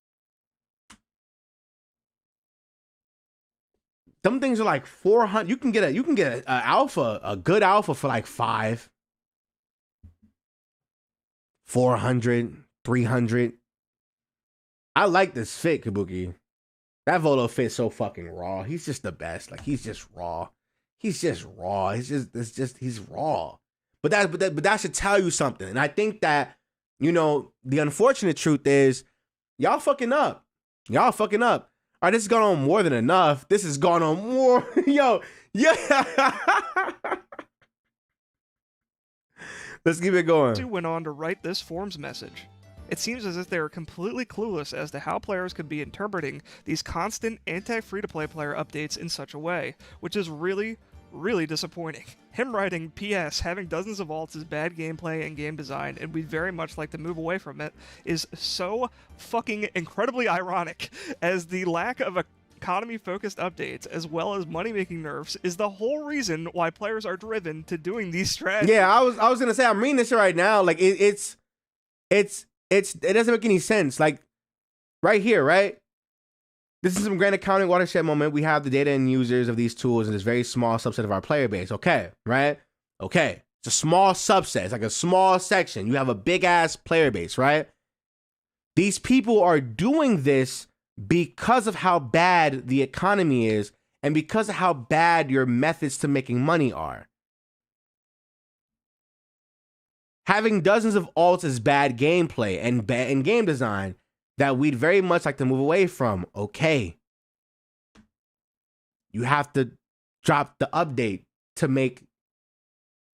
Some things are like 400. You can get a alpha, a good alpha for like 500, 400, 300. I like this fit, Kabuki. That Volo fit's so fucking raw. He's just the best. Like he's just raw. He's raw. He's raw. But that should tell you something. And I think that, you know, the unfortunate truth is y'all fucking up. Y'all fucking up. All right, this has gone on more than enough. This has gone on more. Yo, yeah. Let's keep it going. Two went on to write this forums message. It seems as if they are completely clueless as to how players could be interpreting these constant anti-free-to-play player updates in such a way, which is really, really disappointing. Him writing, P.S. having dozens of alts is bad gameplay and game design, and we'd very much like to move away from it, is so fucking incredibly ironic, as the lack of economy-focused updates, as well as money-making nerfs, is the whole reason why players are driven to doing these strategies. Yeah, I was gonna say, I'm reading this right now, like, it doesn't make any sense. Like, right here, right? This is some grand accounting watershed moment. We have the data and users of these tools in this very small subset of our player base. Okay, right? Okay. It's a small subset. It's like a small section. You have a big ass player base, right? These people are doing this because of how bad the economy is and because of how bad your methods to making money are. Having dozens of alts is bad gameplay and game design that we'd very much like to move away from. Okay. You have to drop the update to make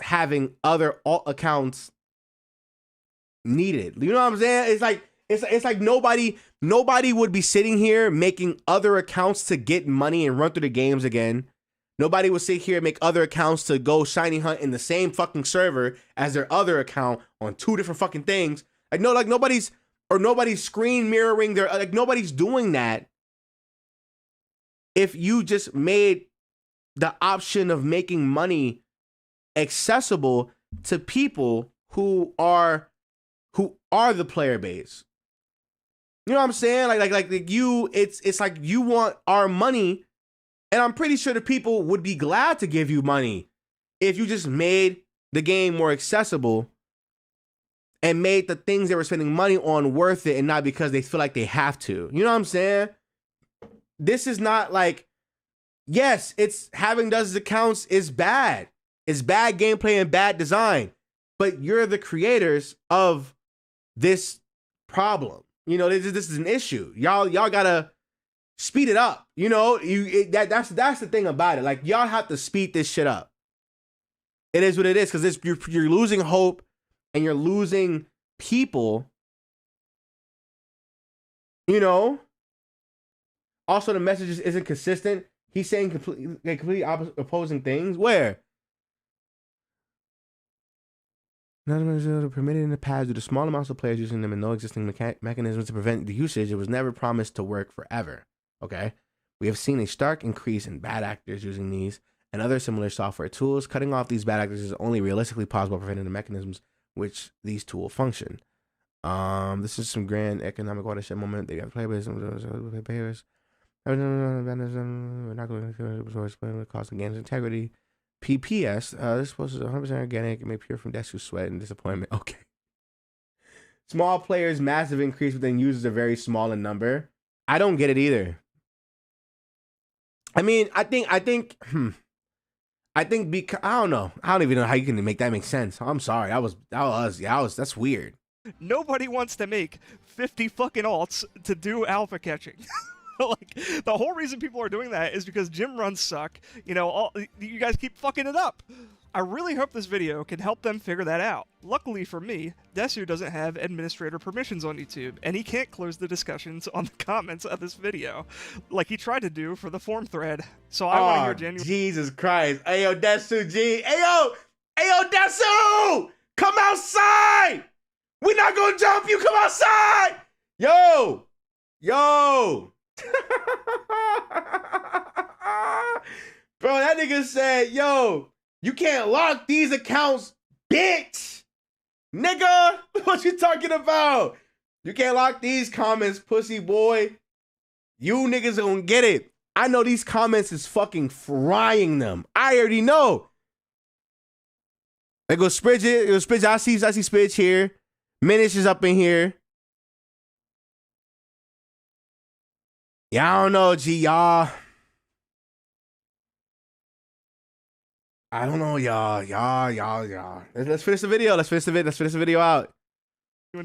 having other alt accounts needed. You know what I'm saying? It's like nobody would be sitting here making other accounts to get money and run through the games again. Nobody would sit here and make other accounts to go shiny hunt in the same fucking server as their other account on 2 different fucking things. Nobody's screen mirroring nobody's doing that. If you just made the option of making money accessible to people who are the player base. You know what I'm saying? It's like you want our money, and I'm pretty sure the people would be glad to give you money if you just made the game more accessible and made the things they were spending money on worth it and not because they feel like they have to. You know what I'm saying? This is not like, yes, it's having dozens of accounts is bad. It's bad gameplay and bad design. But you're the creators of this problem. You know, this is an issue. Y'all gotta speed it up. You know, that's the thing about it. Like, y'all have to speed this shit up. It is what it is, because you're losing hope and you're losing people. You know. Also, the message isn't consistent. He's saying completely opposing things. Where? None of them are permitted in the past due to small amounts of players using them and no existing mechanisms to prevent the usage. It was never promised to work forever. Okay? We have seen a stark increase in bad actors using these and other similar software tools. Cutting off these bad actors is only realistically possible, preventing the mechanisms which these tools function. This is some grand economic watershed moment. They got players. We're not going to explain the cost of game's integrity. PPS, this post is 100% organic and made pure from desk sweat and disappointment. Okay. Small players, massive increase within users are very small in number. I don't get it either. I mean, I think because I don't know. I don't even know how you can make that make sense. I'm sorry. That's weird. Nobody wants to make 50 fucking alts to do alpha catching. Like, the whole reason people are doing that is because gym runs suck. You know, you guys keep fucking it up. I really hope this video can help them figure that out. Luckily for me, Desu doesn't have administrator permissions on YouTube, and he can't close the discussions on the comments of this video, like he tried to do for the forum thread. So I want to hear genuine— Jesus Christ. Ayo, Desu, G. Ayo, Desu! Come outside! We're not gonna jump you, come outside! Yo! Bro, that nigga said, yo, you can't lock these accounts, bitch! Nigga, what you talking about? You can't lock these comments, pussy boy. You niggas gonna get it. I know these comments is fucking frying them. I already know. They go Spridget. I see Spidge here. Minish is up in here. Yeah, I don't know, G, y'all. I don't know, y'all. Let's finish the video. Let's finish the video out.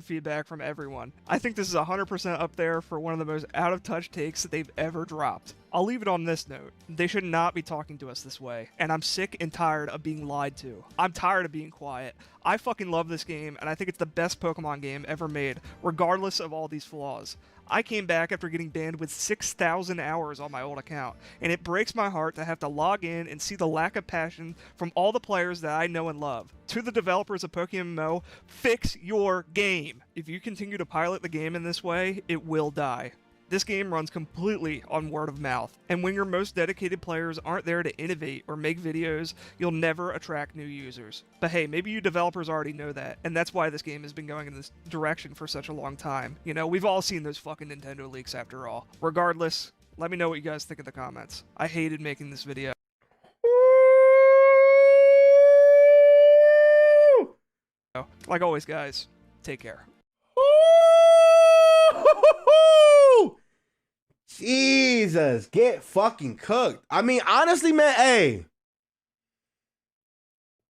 Feedback from everyone. I think this is 100% up there for one of the most out-of-touch takes that they've ever dropped. I'll leave it on this note. They should not be talking to us this way, and I'm sick and tired of being lied to. I'm tired of being quiet. I fucking love this game, and I think it's the best Pokemon game ever made, regardless of all these flaws. I came back after getting banned with 6,000 hours on my old account, and it breaks my heart to have to log in and see the lack of passion from all the players that I know and love. To the developers of PokeMMO, fix your game. If you continue to pilot the game in this way, it will die. This game runs completely on word of mouth, and when your most dedicated players aren't there to innovate or make videos, you'll never attract new users. But hey, maybe you developers already know that, and that's why this game has been going in this direction for such a long time. You know, we've all seen those fucking Nintendo leaks after all. Regardless, let me know what you guys think in the comments. I hated making this video. Like always, guys, take care. Jesus, get fucking cooked. I mean, honestly, man,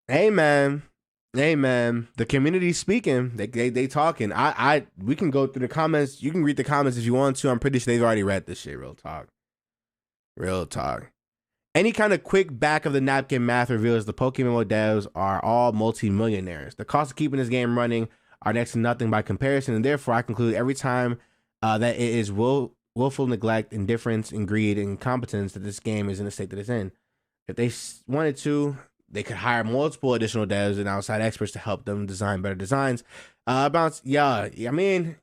hey, man. The community's speaking. They talking. We can go through the comments. You can read the comments if you want to. I'm pretty sure they've already read this shit. Real talk. Any kind of quick back of the napkin math reveals the Pokemon devs are all multi-millionaires. The cost of keeping this game running are next to nothing by comparison, and therefore I conclude every time that it is willful neglect, indifference, and greed, and incompetence that this game is in the state that it's in. If they wanted to, they could hire multiple additional devs and outside experts to help them design better designs. Man.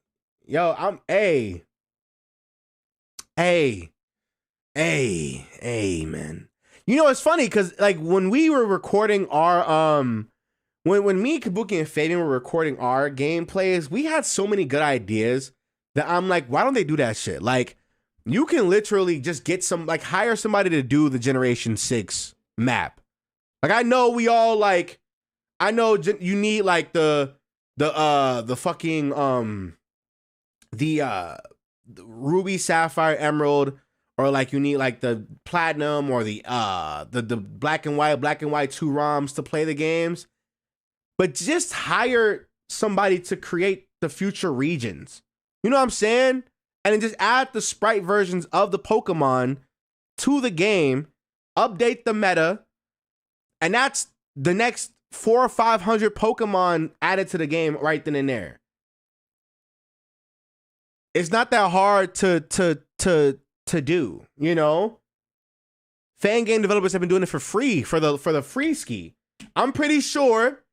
You know, it's funny because like when we were recording our when me, Kabuki, and Fabian were recording our gameplays, we had so many good ideas that I'm like, why don't they do that shit? Like, you can literally just get hire somebody to do the Generation 6 map. Like, I know we all like, I know you need like the fucking the Ruby, Sapphire, Emerald, or like you need like the Platinum or the black and white 2 ROMs to play the games. But just hire somebody to create the future regions. You know what I'm saying? And then just add the sprite versions of the Pokemon to the game, update the meta, and that's the next 400 or 500 Pokemon added to the game right then and there. It's not that hard to do, you know? Fan game developers have been doing it for free for the free ski. I'm pretty sure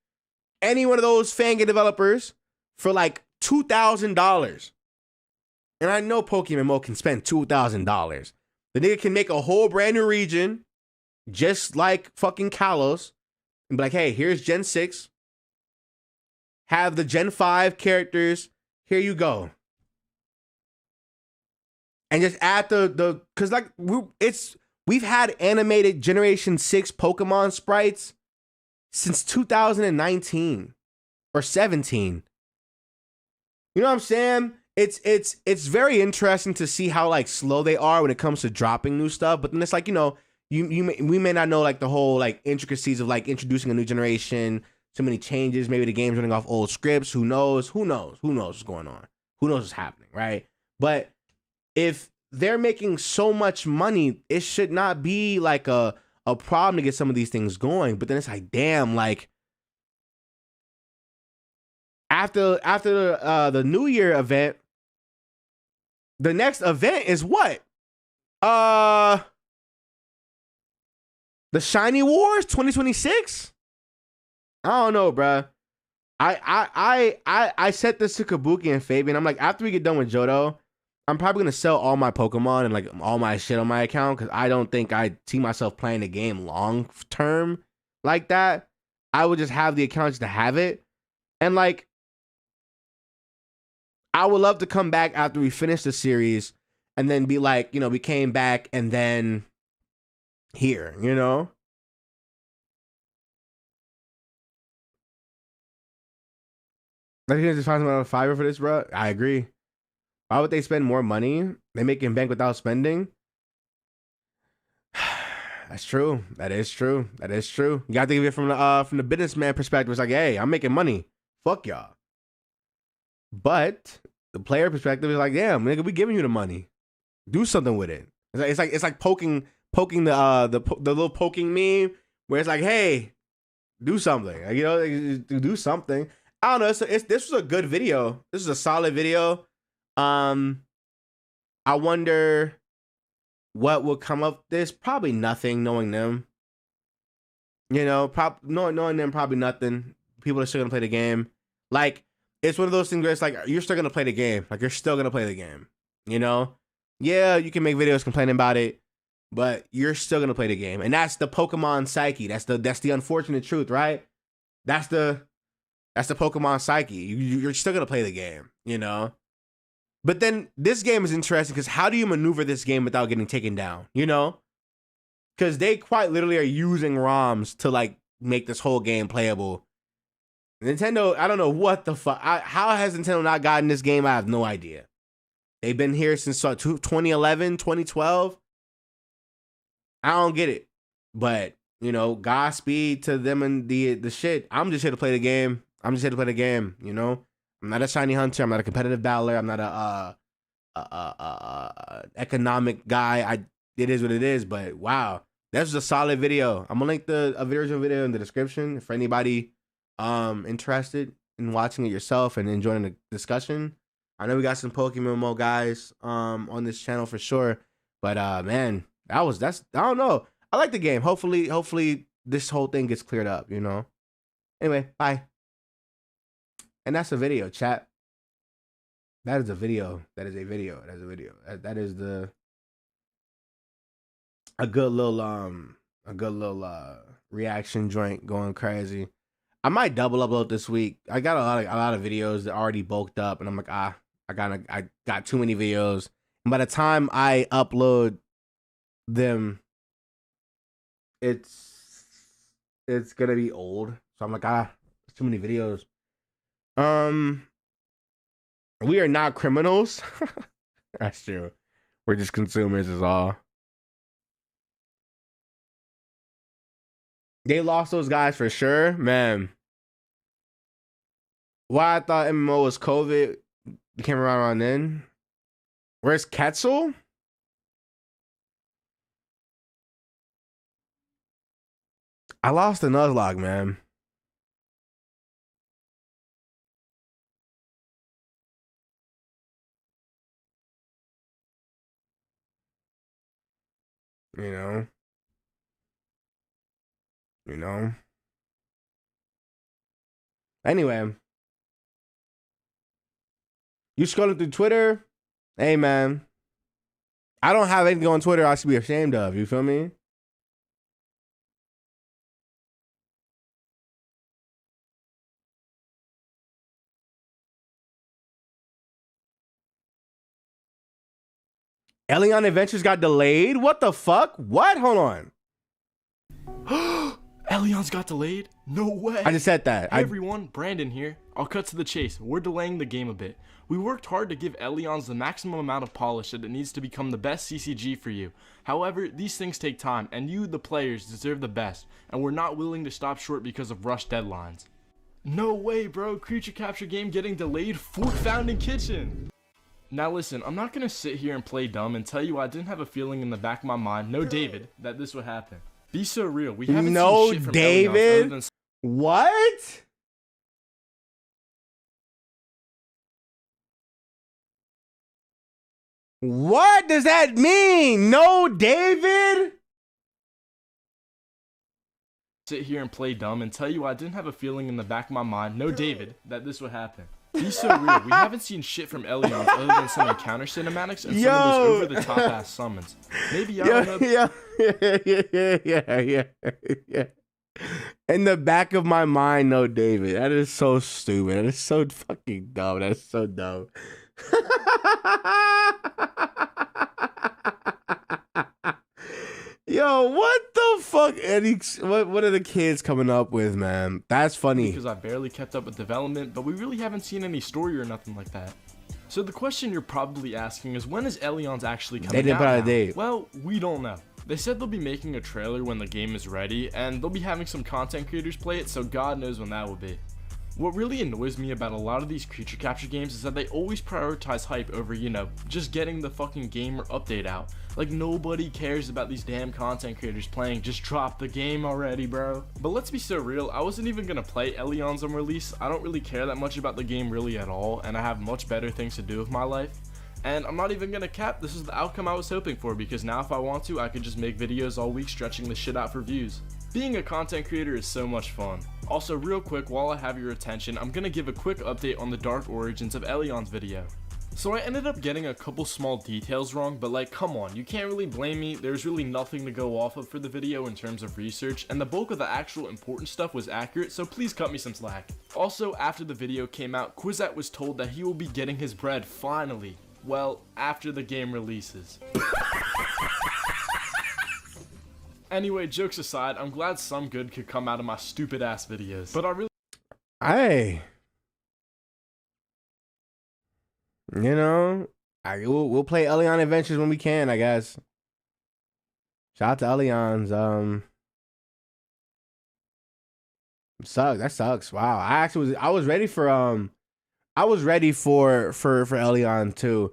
any one of those fan game developers for like $2,000. And I know PokeMMO can spend $2,000. The nigga can make a whole brand new region, just like fucking Kalos, and be like, hey, here's Gen 6. Have the Gen 5 characters. Here you go. And just add cause like we've had animated Generation 6 Pokemon sprites since 2019 or 17. You know what I'm saying? it's very interesting to see how like slow they are when it comes to dropping new stuff. But then it's like, you know, we may not know like the whole like intricacies of like introducing a new generation, so many changes. Maybe the game's running off old scripts. Who knows? Who knows what's going on? Who knows what's happening, right? But if they're making so much money, it should not be like a problem to get some of these things going. But then it's like, damn, like after the New Year event, the next event is what? The Shiny Wars 2026? I don't know, bruh. I said this to Kabuki and Fabian. I'm like, after we get done with Johto, I'm probably gonna sell all my Pokemon and like all my shit on my account, because I don't think I see myself playing the game long term like that. I would just have the accounts to have it. And like, I would love to come back after we finish the series and then be like, you know, we came back and then here, you know? I think just find some fiber for this, bro. I agree. Why would they spend more money? They making bank without spending. That's true. That is true. That is true. You gotta think of it from the businessman perspective. It's like, hey, I'm making money. Fuck y'all. But the player perspective is like, damn, nigga, we giving you the money. Do something with it. It's like poking the little poking meme where it's like, hey, do something. Like, you know, do something. I don't know. This was a good video. This is a solid video. I wonder what will come up. There's probably nothing, knowing them. You know, knowing them, probably nothing. People are still gonna play the game. Like, it's one of those things where it's like, you're still gonna play the game. Like, you're still gonna play the game. You know? Yeah, you can make videos complaining about it, but you're still gonna play the game. And that's the Pokemon psyche. That's the unfortunate truth, right? That's the Pokemon psyche. You're still gonna play the game, you know? But then this game is interesting because how do you maneuver this game without getting taken down, you know? Because they quite literally are using ROMs to like make this whole game playable. Nintendo, I don't know what the fuck. How has Nintendo not gotten this game? I have no idea. They've been here since 2011, 2012. I don't get it. But, you know, Godspeed to them and the shit. I'm just here to play the game. You know? I'm not a shiny hunter. I'm not a competitive battler. I'm not a economic guy. It is what it is. But wow, this was a solid video. I'm gonna link the original video in the description for anybody interested in watching it yourself and enjoying the discussion. I know we got some Pokemon guys on this channel for sure. But man, I don't know. I like the game. Hopefully this whole thing gets cleared up. You know. Anyway, bye. And that's a video, chat. That is a video. That is a video. That's a video. That is a good little reaction joint going crazy. I might double upload this week. I got a lot of videos that already bulked up, and I'm like, I got too many videos. And by the time I upload them, it's gonna be old. So I'm like, it's too many videos. We are not criminals. That's true. We're just consumers is all. They lost those guys for sure, man. Why I thought MMO was COVID came around then. Where's Quetzal? I lost the Nuzlocke, man. You know. Anyway, you scrolling through Twitter? Hey, man. I don't have anything on Twitter I should be ashamed of. You feel me? Alien Adventures got delayed? What the fuck? What? Hold on. Elion's got delayed? No way. I just said that. Hey everyone, Brandon here. I'll cut to the chase. We're delaying the game a bit. We worked hard to give Elions the maximum amount of polish that it needs to become the best CCG for you. However, these things take time, and you, the players, deserve the best, and we're not willing to stop short because of rushed deadlines. No way, bro. Creature capture game getting delayed? Fort Founding Kitchen! Now listen, I'm not gonna sit here and play dumb and tell you I didn't have a feeling in the back of my mind, no David, that this would happen. Be so real. We haven't seen shit from Elions other than What? What does that mean? No, David? sit here and play dumb and tell you I didn't have a feeling in the back of my mind, no David, that this would happen. Be so real. We haven't seen shit from Elions other than some encounter cinematics and some of those over-the-top ass summons. Maybe y'all know. Yeah. In the back of my mind, no, David. That is so stupid. That is so fucking dumb. That is so dumb. Yo, what the fuck? Eddie, what are the kids coming up with, man? That's funny. Because I barely kept up with development, but we really haven't seen any story or nothing like that. So the question you're probably asking is, when is Elions actually coming out? They didn't put out a now? date. Well, we don't know. They said they'll be making a trailer when the game is ready, and they'll be having some content creators play it, so God knows when that will be. What really annoys me about a lot of these creature capture games is that they always prioritize hype over, you know, just getting the fucking game or update out. Like, nobody cares about these damn content creators playing, just drop the game already, bro. But let's be so real, I wasn't even gonna play Elions on release. I don't really care that much about the game really at all, and I have much better things to do with my life. And I'm not even gonna cap, this is the outcome I was hoping for, because now if I want to, I could just make videos all week stretching the shit out for views. Being a content creator is so much fun. Also, real quick, while I have your attention, I'm gonna give a quick update on the Dark Origins of Elions video. So I ended up getting a couple small details wrong, but like, come on, you can't really blame me. There's really nothing to go off of for the video in terms of research, and the bulk of the actual important stuff was accurate, so please cut me some slack. Also, after the video came out, Quizat was told that he will be getting his bread finally. Well, after the game releases. Anyway, jokes aside, I'm glad some good could come out of my stupid ass videos. But I really... Hey. You know, we'll play Elion Adventures when we can, I guess. Shout out to Elions. Sucks. That sucks. Wow. I was ready for Elion too.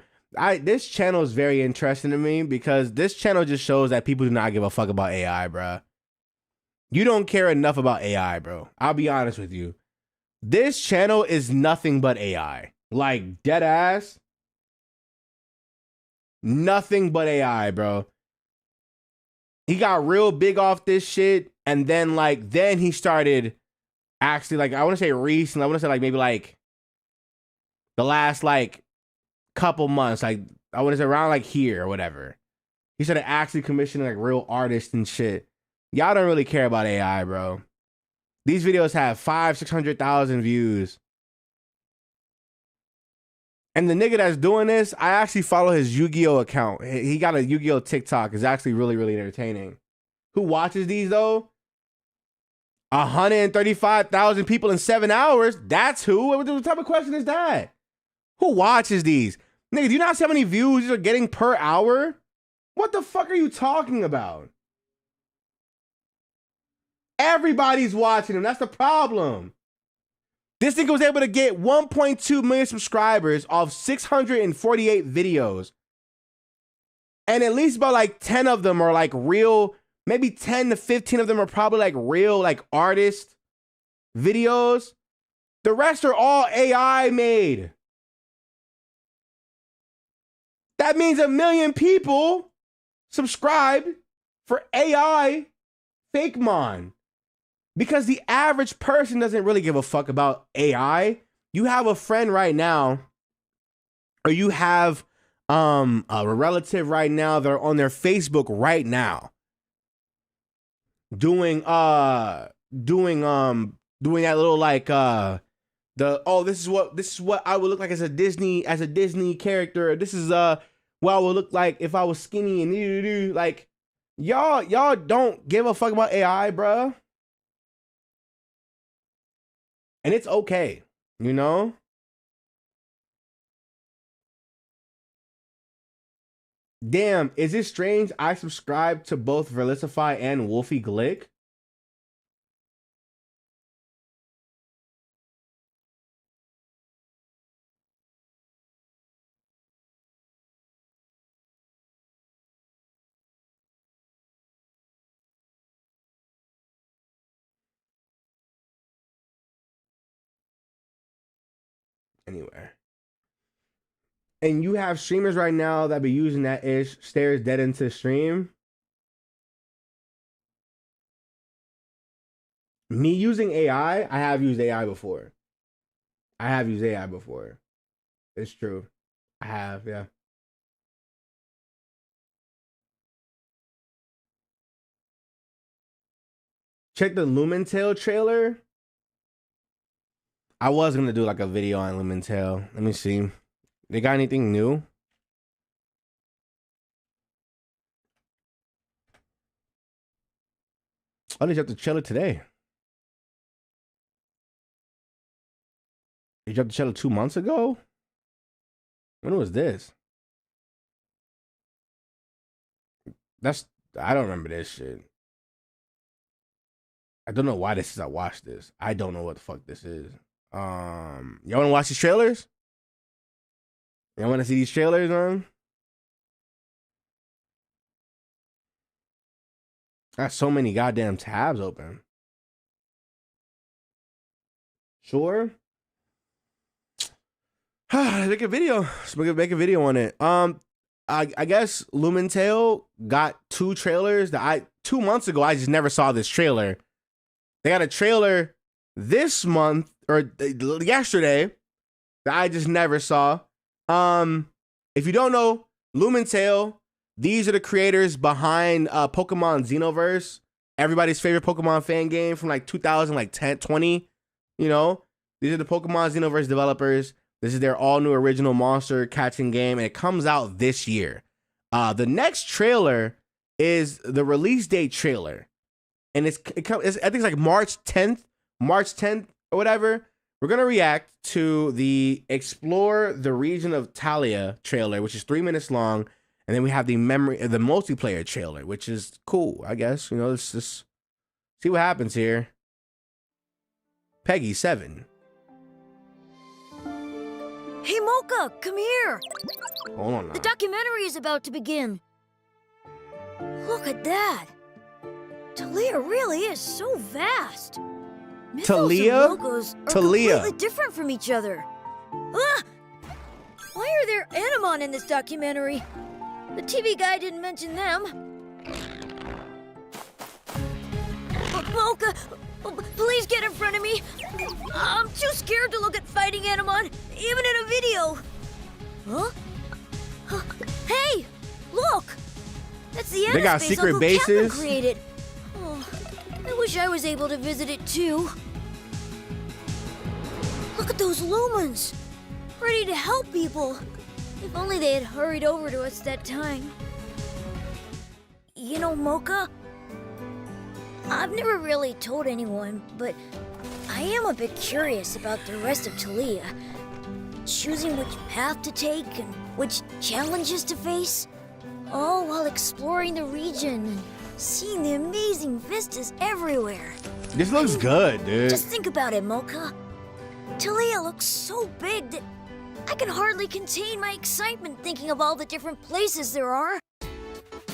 This channel is very interesting to me because this channel just shows that people do not give a fuck about AI, bro. You don't care enough about AI, bro. I'll be honest with you. This channel is nothing but AI. Like, dead ass. Nothing but AI, bro. He got real big off this shit, and then he started actually, like, I want to say recently, I want to say like maybe like the last like couple months, like I want to say around like here or whatever. He started actually commissioning like real artists and shit. Y'all don't really care about AI, bro. These videos have 500,000-600,000 views. And the nigga that's doing this, I actually follow his Yu-Gi-Oh account. He got a Yu-Gi-Oh TikTok. It's actually really, really entertaining. Who watches these though? 135,000 people in 7 hours. That's who? What type of question is that? Who watches these? Nigga, do you not see how many views these are getting per hour? What the fuck are you talking about? Everybody's watching them. That's the problem. This nigga was able to get 1.2 million subscribers off 648 videos. And at least about like 10 of them are like real, maybe 10 to 15 of them are probably like real like artist videos. The rest are all AI made. That means 1 million people subscribe for AI Fakemon. Because the average person doesn't really give a fuck about AI. You have a friend right now, or you have a relative right now that are on their Facebook right now doing that little like this is what I would look like as a Disney character. This is what I would look like if I was skinny and like y'all don't give a fuck about AI, bruh. And it's okay. You know? Damn, is it strange I subscribe to both Verlisify and Wolfie Glick? Anyway. And you have streamers right now that be using that ish, stares dead into stream. Me using AI, I have used AI before. I have used AI before. It's true. I have, yeah. Check the Lumentale trailer. I was gonna do like a video on Lumentale. Let me see. They got anything new? Oh, they dropped the trailer today. They dropped the trailer 2 months ago? When was this? I don't remember this shit. I don't know why this is. I watched this. I don't know what the fuck this is. Y'all wanna watch these trailers? Y'all wanna see these trailers, man? Got so many goddamn tabs open. Sure. Make a video. Let's make a video on it. I guess Lumentale got 2 trailers that 2 months ago I just never saw this trailer. They got a trailer this month or yesterday that I just never saw. If you don't know, Lumentale, these are the creators behind Pokemon Xenoverse, everybody's favorite Pokemon fan game from like 2010, 20. You know, these are the Pokemon Xenoverse developers. This is their all new original monster catching game, and it comes out this year. The next trailer is the release date trailer, and I think it's like March 10th or whatever. We're gonna react to the Explore the Region of Talia trailer, which is 3 minutes long, and then we have the multiplayer trailer, which is cool, I guess. You know, let's just see what happens here. Peggy 7. Hey, Mocha, come here. Hold on now. The documentary is about to begin. Look at that. Talia really is so vast. Mythos Talia? and logos are Talia. completely different from each other. Ah! Why are there Animon in this documentary? The TV guy didn't mention them. Mocha, please get in front of me. I'm too scared to look at fighting Animon, even in a video. Huh? Hey, look! That's the They got Anaspace secret Uncle bases? Captain created. Oh, I wish I was able to visit it too. Look at those lumens, ready to help people. If only they had hurried over to us that time. You know, Mocha, I've never really told anyone, but I am a bit curious about the rest of Talia. Choosing which path to take and which challenges to face, all while exploring the region and seeing the amazing vistas everywhere. This looks good, dude. Just think about it, Mocha. Talia looks so big that I can hardly contain my excitement thinking of all the different places there are.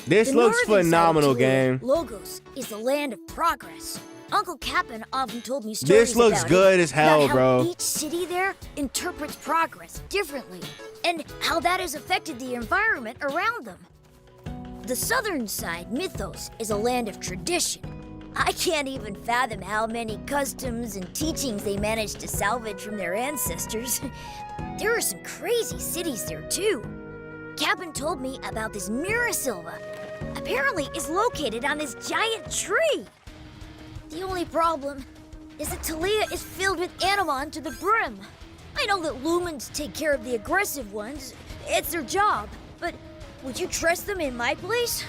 This The looks northern side of phenomenal, Talia, game. Logos is the land of progress. Uncle Cap'n often told me stories This looks about good it, as hell, about how bro. each city there interprets progress differently, and how that has affected the environment around them. The southern side, Mythos, is a land of tradition. I can't even fathom how many customs and teachings they managed to salvage from their ancestors. There are some crazy cities there, too. Cap'n told me about this Mirasilva. Apparently, is located on this giant tree. The only problem is that Talia is filled with Animon to the brim. I know that Lumens take care of the aggressive ones. It's their job. But would you trust them in my place?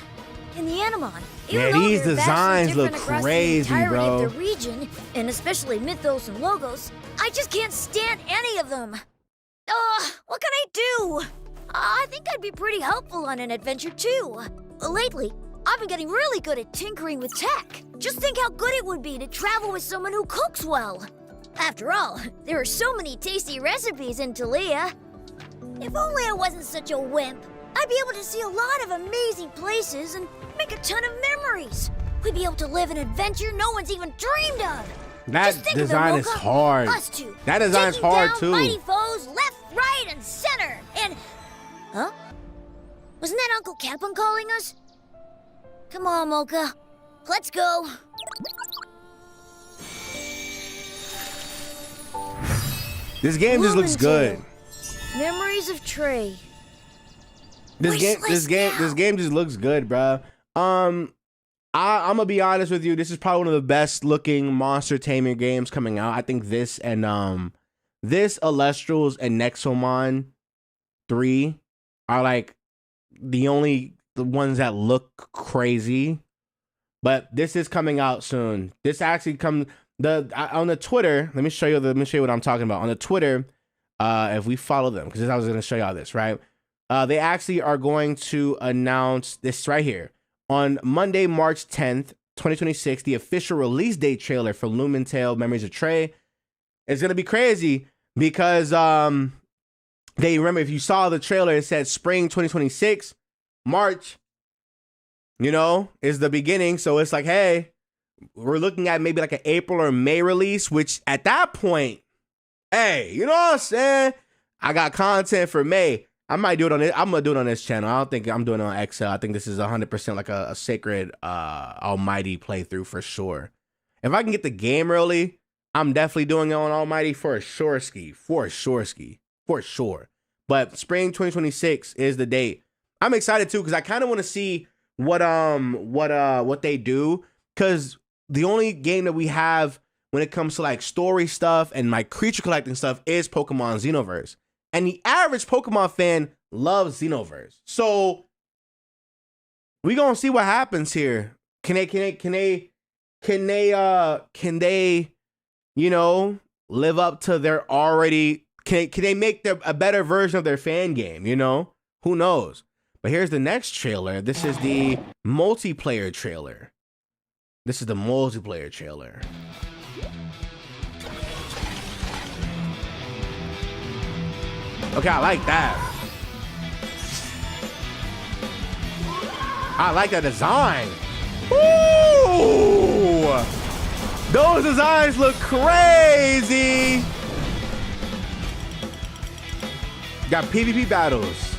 in the Animon. Even Yeah, though these they're vastly designs look different across crazy, the entirety bro. of the region, and especially Mythos and Logos, I just can't stand any of them. What can I do? I think I'd be pretty helpful on an adventure too. Lately, I've been getting really good at tinkering with tech. Just think how good it would be to travel with someone who cooks well. After all, there are so many tasty recipes in Talia. If only I wasn't such a wimp, I'd be able to see a lot of amazing places and make a ton of memories. We'd be able to live an adventure no one's even dreamed of. That Just think of it, design is Mocha. hard. Us two, That design's taking hard down too. mighty foes left, right, and center. And huh? Wasn't that Uncle Capon calling us? Come on, Mocha. Let's go. This game just looks good. Memories of Trey. This Wishlist now. game just looks good, bro. I'm gonna be honest with you. This is probably one of the best looking Monster Tamer games coming out. I think this and this Alestrals and Nexomon 3 are like the ones that look crazy. But this is coming out soon. This actually comes on the Twitter. Let me show you what I'm talking about. On the Twitter, if we follow them, because I was gonna show y'all this, right? They actually are going to announce this right here. On Monday, March 10th, 2026, the official release date trailer for Lumen Tale Memories of Trey is going to be crazy because they remember, if you saw the trailer, it said spring 2026, March, is the beginning. So it's like, hey, we're looking at maybe like an April or May release, which at that point, hey, you know what I'm saying? I got content for May. I might do it on it. I'm gonna do it on this channel. I don't think I'm doing it on XL. I think this is 100% like a sacred Almighty playthrough for sure. If I can get the game early, I'm definitely doing it on Almighty for sure. But spring 2026 is the date. I'm excited too because I kind of want to see what they do, because the only game that we have when it comes to like story stuff and like creature collecting stuff is Pokemon Xenoverse. And the average Pokemon fan loves Xenoverse. So we gonna see what happens here. Can they, live up to their already, can they make a better version of their fan game, Who knows? But here's the next trailer. This is the multiplayer trailer. Okay, I like that. I like that design. Ooh! Those designs look crazy. Got PvP battles.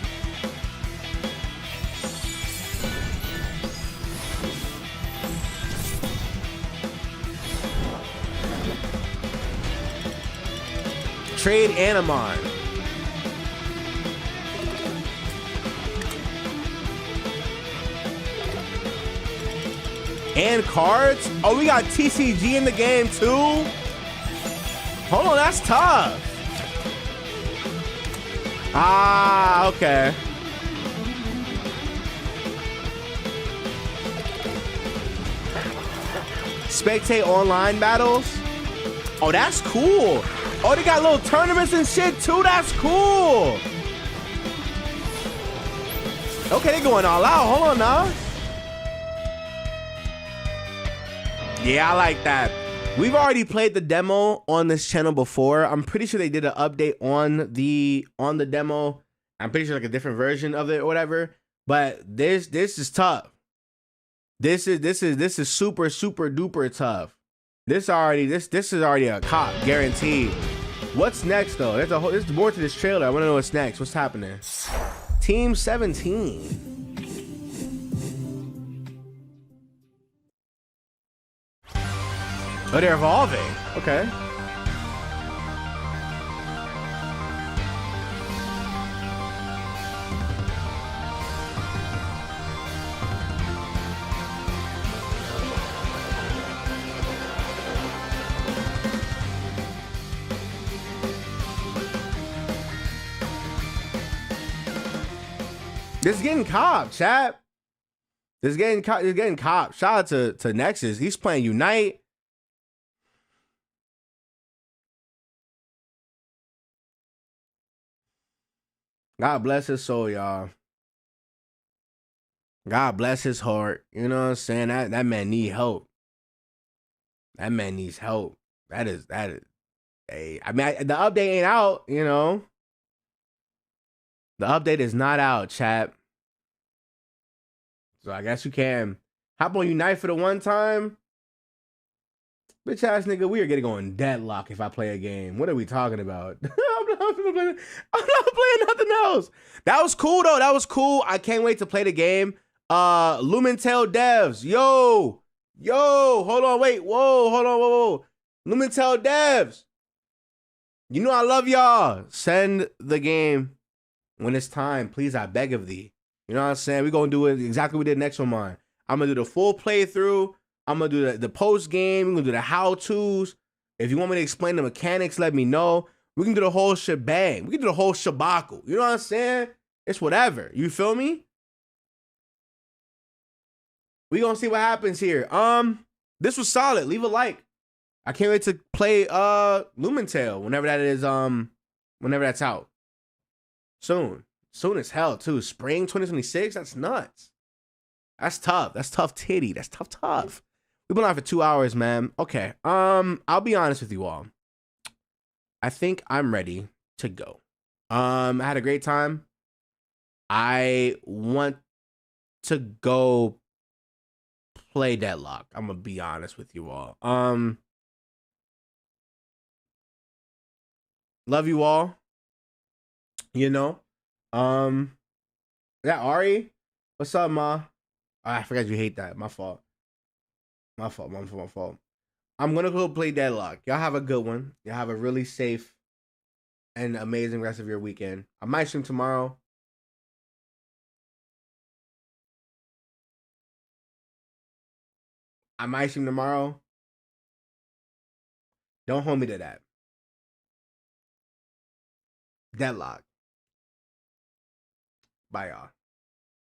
Trade Animon. And cards? Oh, we got TCG in the game too? Hold on, that's tough. Ah, okay. Spectate online battles? Oh, that's cool. Oh, they got little tournaments and shit too? That's cool. Okay, they going all out. Hold on now. Yeah, I like that. We've already played the demo on this channel before. I'm pretty sure they did an update on the demo. I'm pretty sure like a different version of it or whatever. But this is tough. This is super duper tough. This is already a cop guaranteed. What's next though? There's more to this trailer. I want to know what's next. What's happening? Team 17. Oh, they're evolving. Okay. This is getting cop, chat. Just getting cop. Shout out to Nexus. He's playing Unite. God bless his soul, y'all. God bless his heart. You know what I'm saying? That man need help. That man needs help. That is. Hey, I mean, the update ain't out. You know, the update is not out, chat. So I guess you can hop on Unite for the one time. Bitch ass nigga, we are getting on deadlock if I play a game. What are we talking about? I'm not playing nothing else. That was cool though. That was cool. I can't wait to play the game. Lumentel devs. Yo, hold on, wait. Whoa, hold on, whoa. Lumentel devs. You know I love y'all. Send the game when it's time. Please, I beg of thee. You know what I'm saying? We're going to do it exactly what we did next one, mine. I'm going to do the full playthrough. I'm going to do the post game. We're going to do the how-tos. If you want me to explain the mechanics, let me know. We can do the whole shebang. We can do the whole shabaku. You know what I'm saying? It's whatever. You feel me? We going to see what happens here. This was solid. Leave a like. I can't wait to play Lumentel whenever that is whenever that's out. Soon as hell too. Spring 2026. That's nuts. That's tough. That's tough titty. That's tough. We've been on for 2 hours, man. Okay. I'll be honest with you all. I think I'm ready to go. I had a great time. I want to go play Deadlock. I'm gonna be honest with you all. Love you all. You know. Yeah, Ari. What's up, Ma? I forgot you hate that. My fault. My fault. I'm gonna go play Deadlock. Y'all have a good one. Y'all have a really safe and amazing rest of your weekend. I might stream tomorrow. Don't hold me to that. Deadlock. Bye, y'all.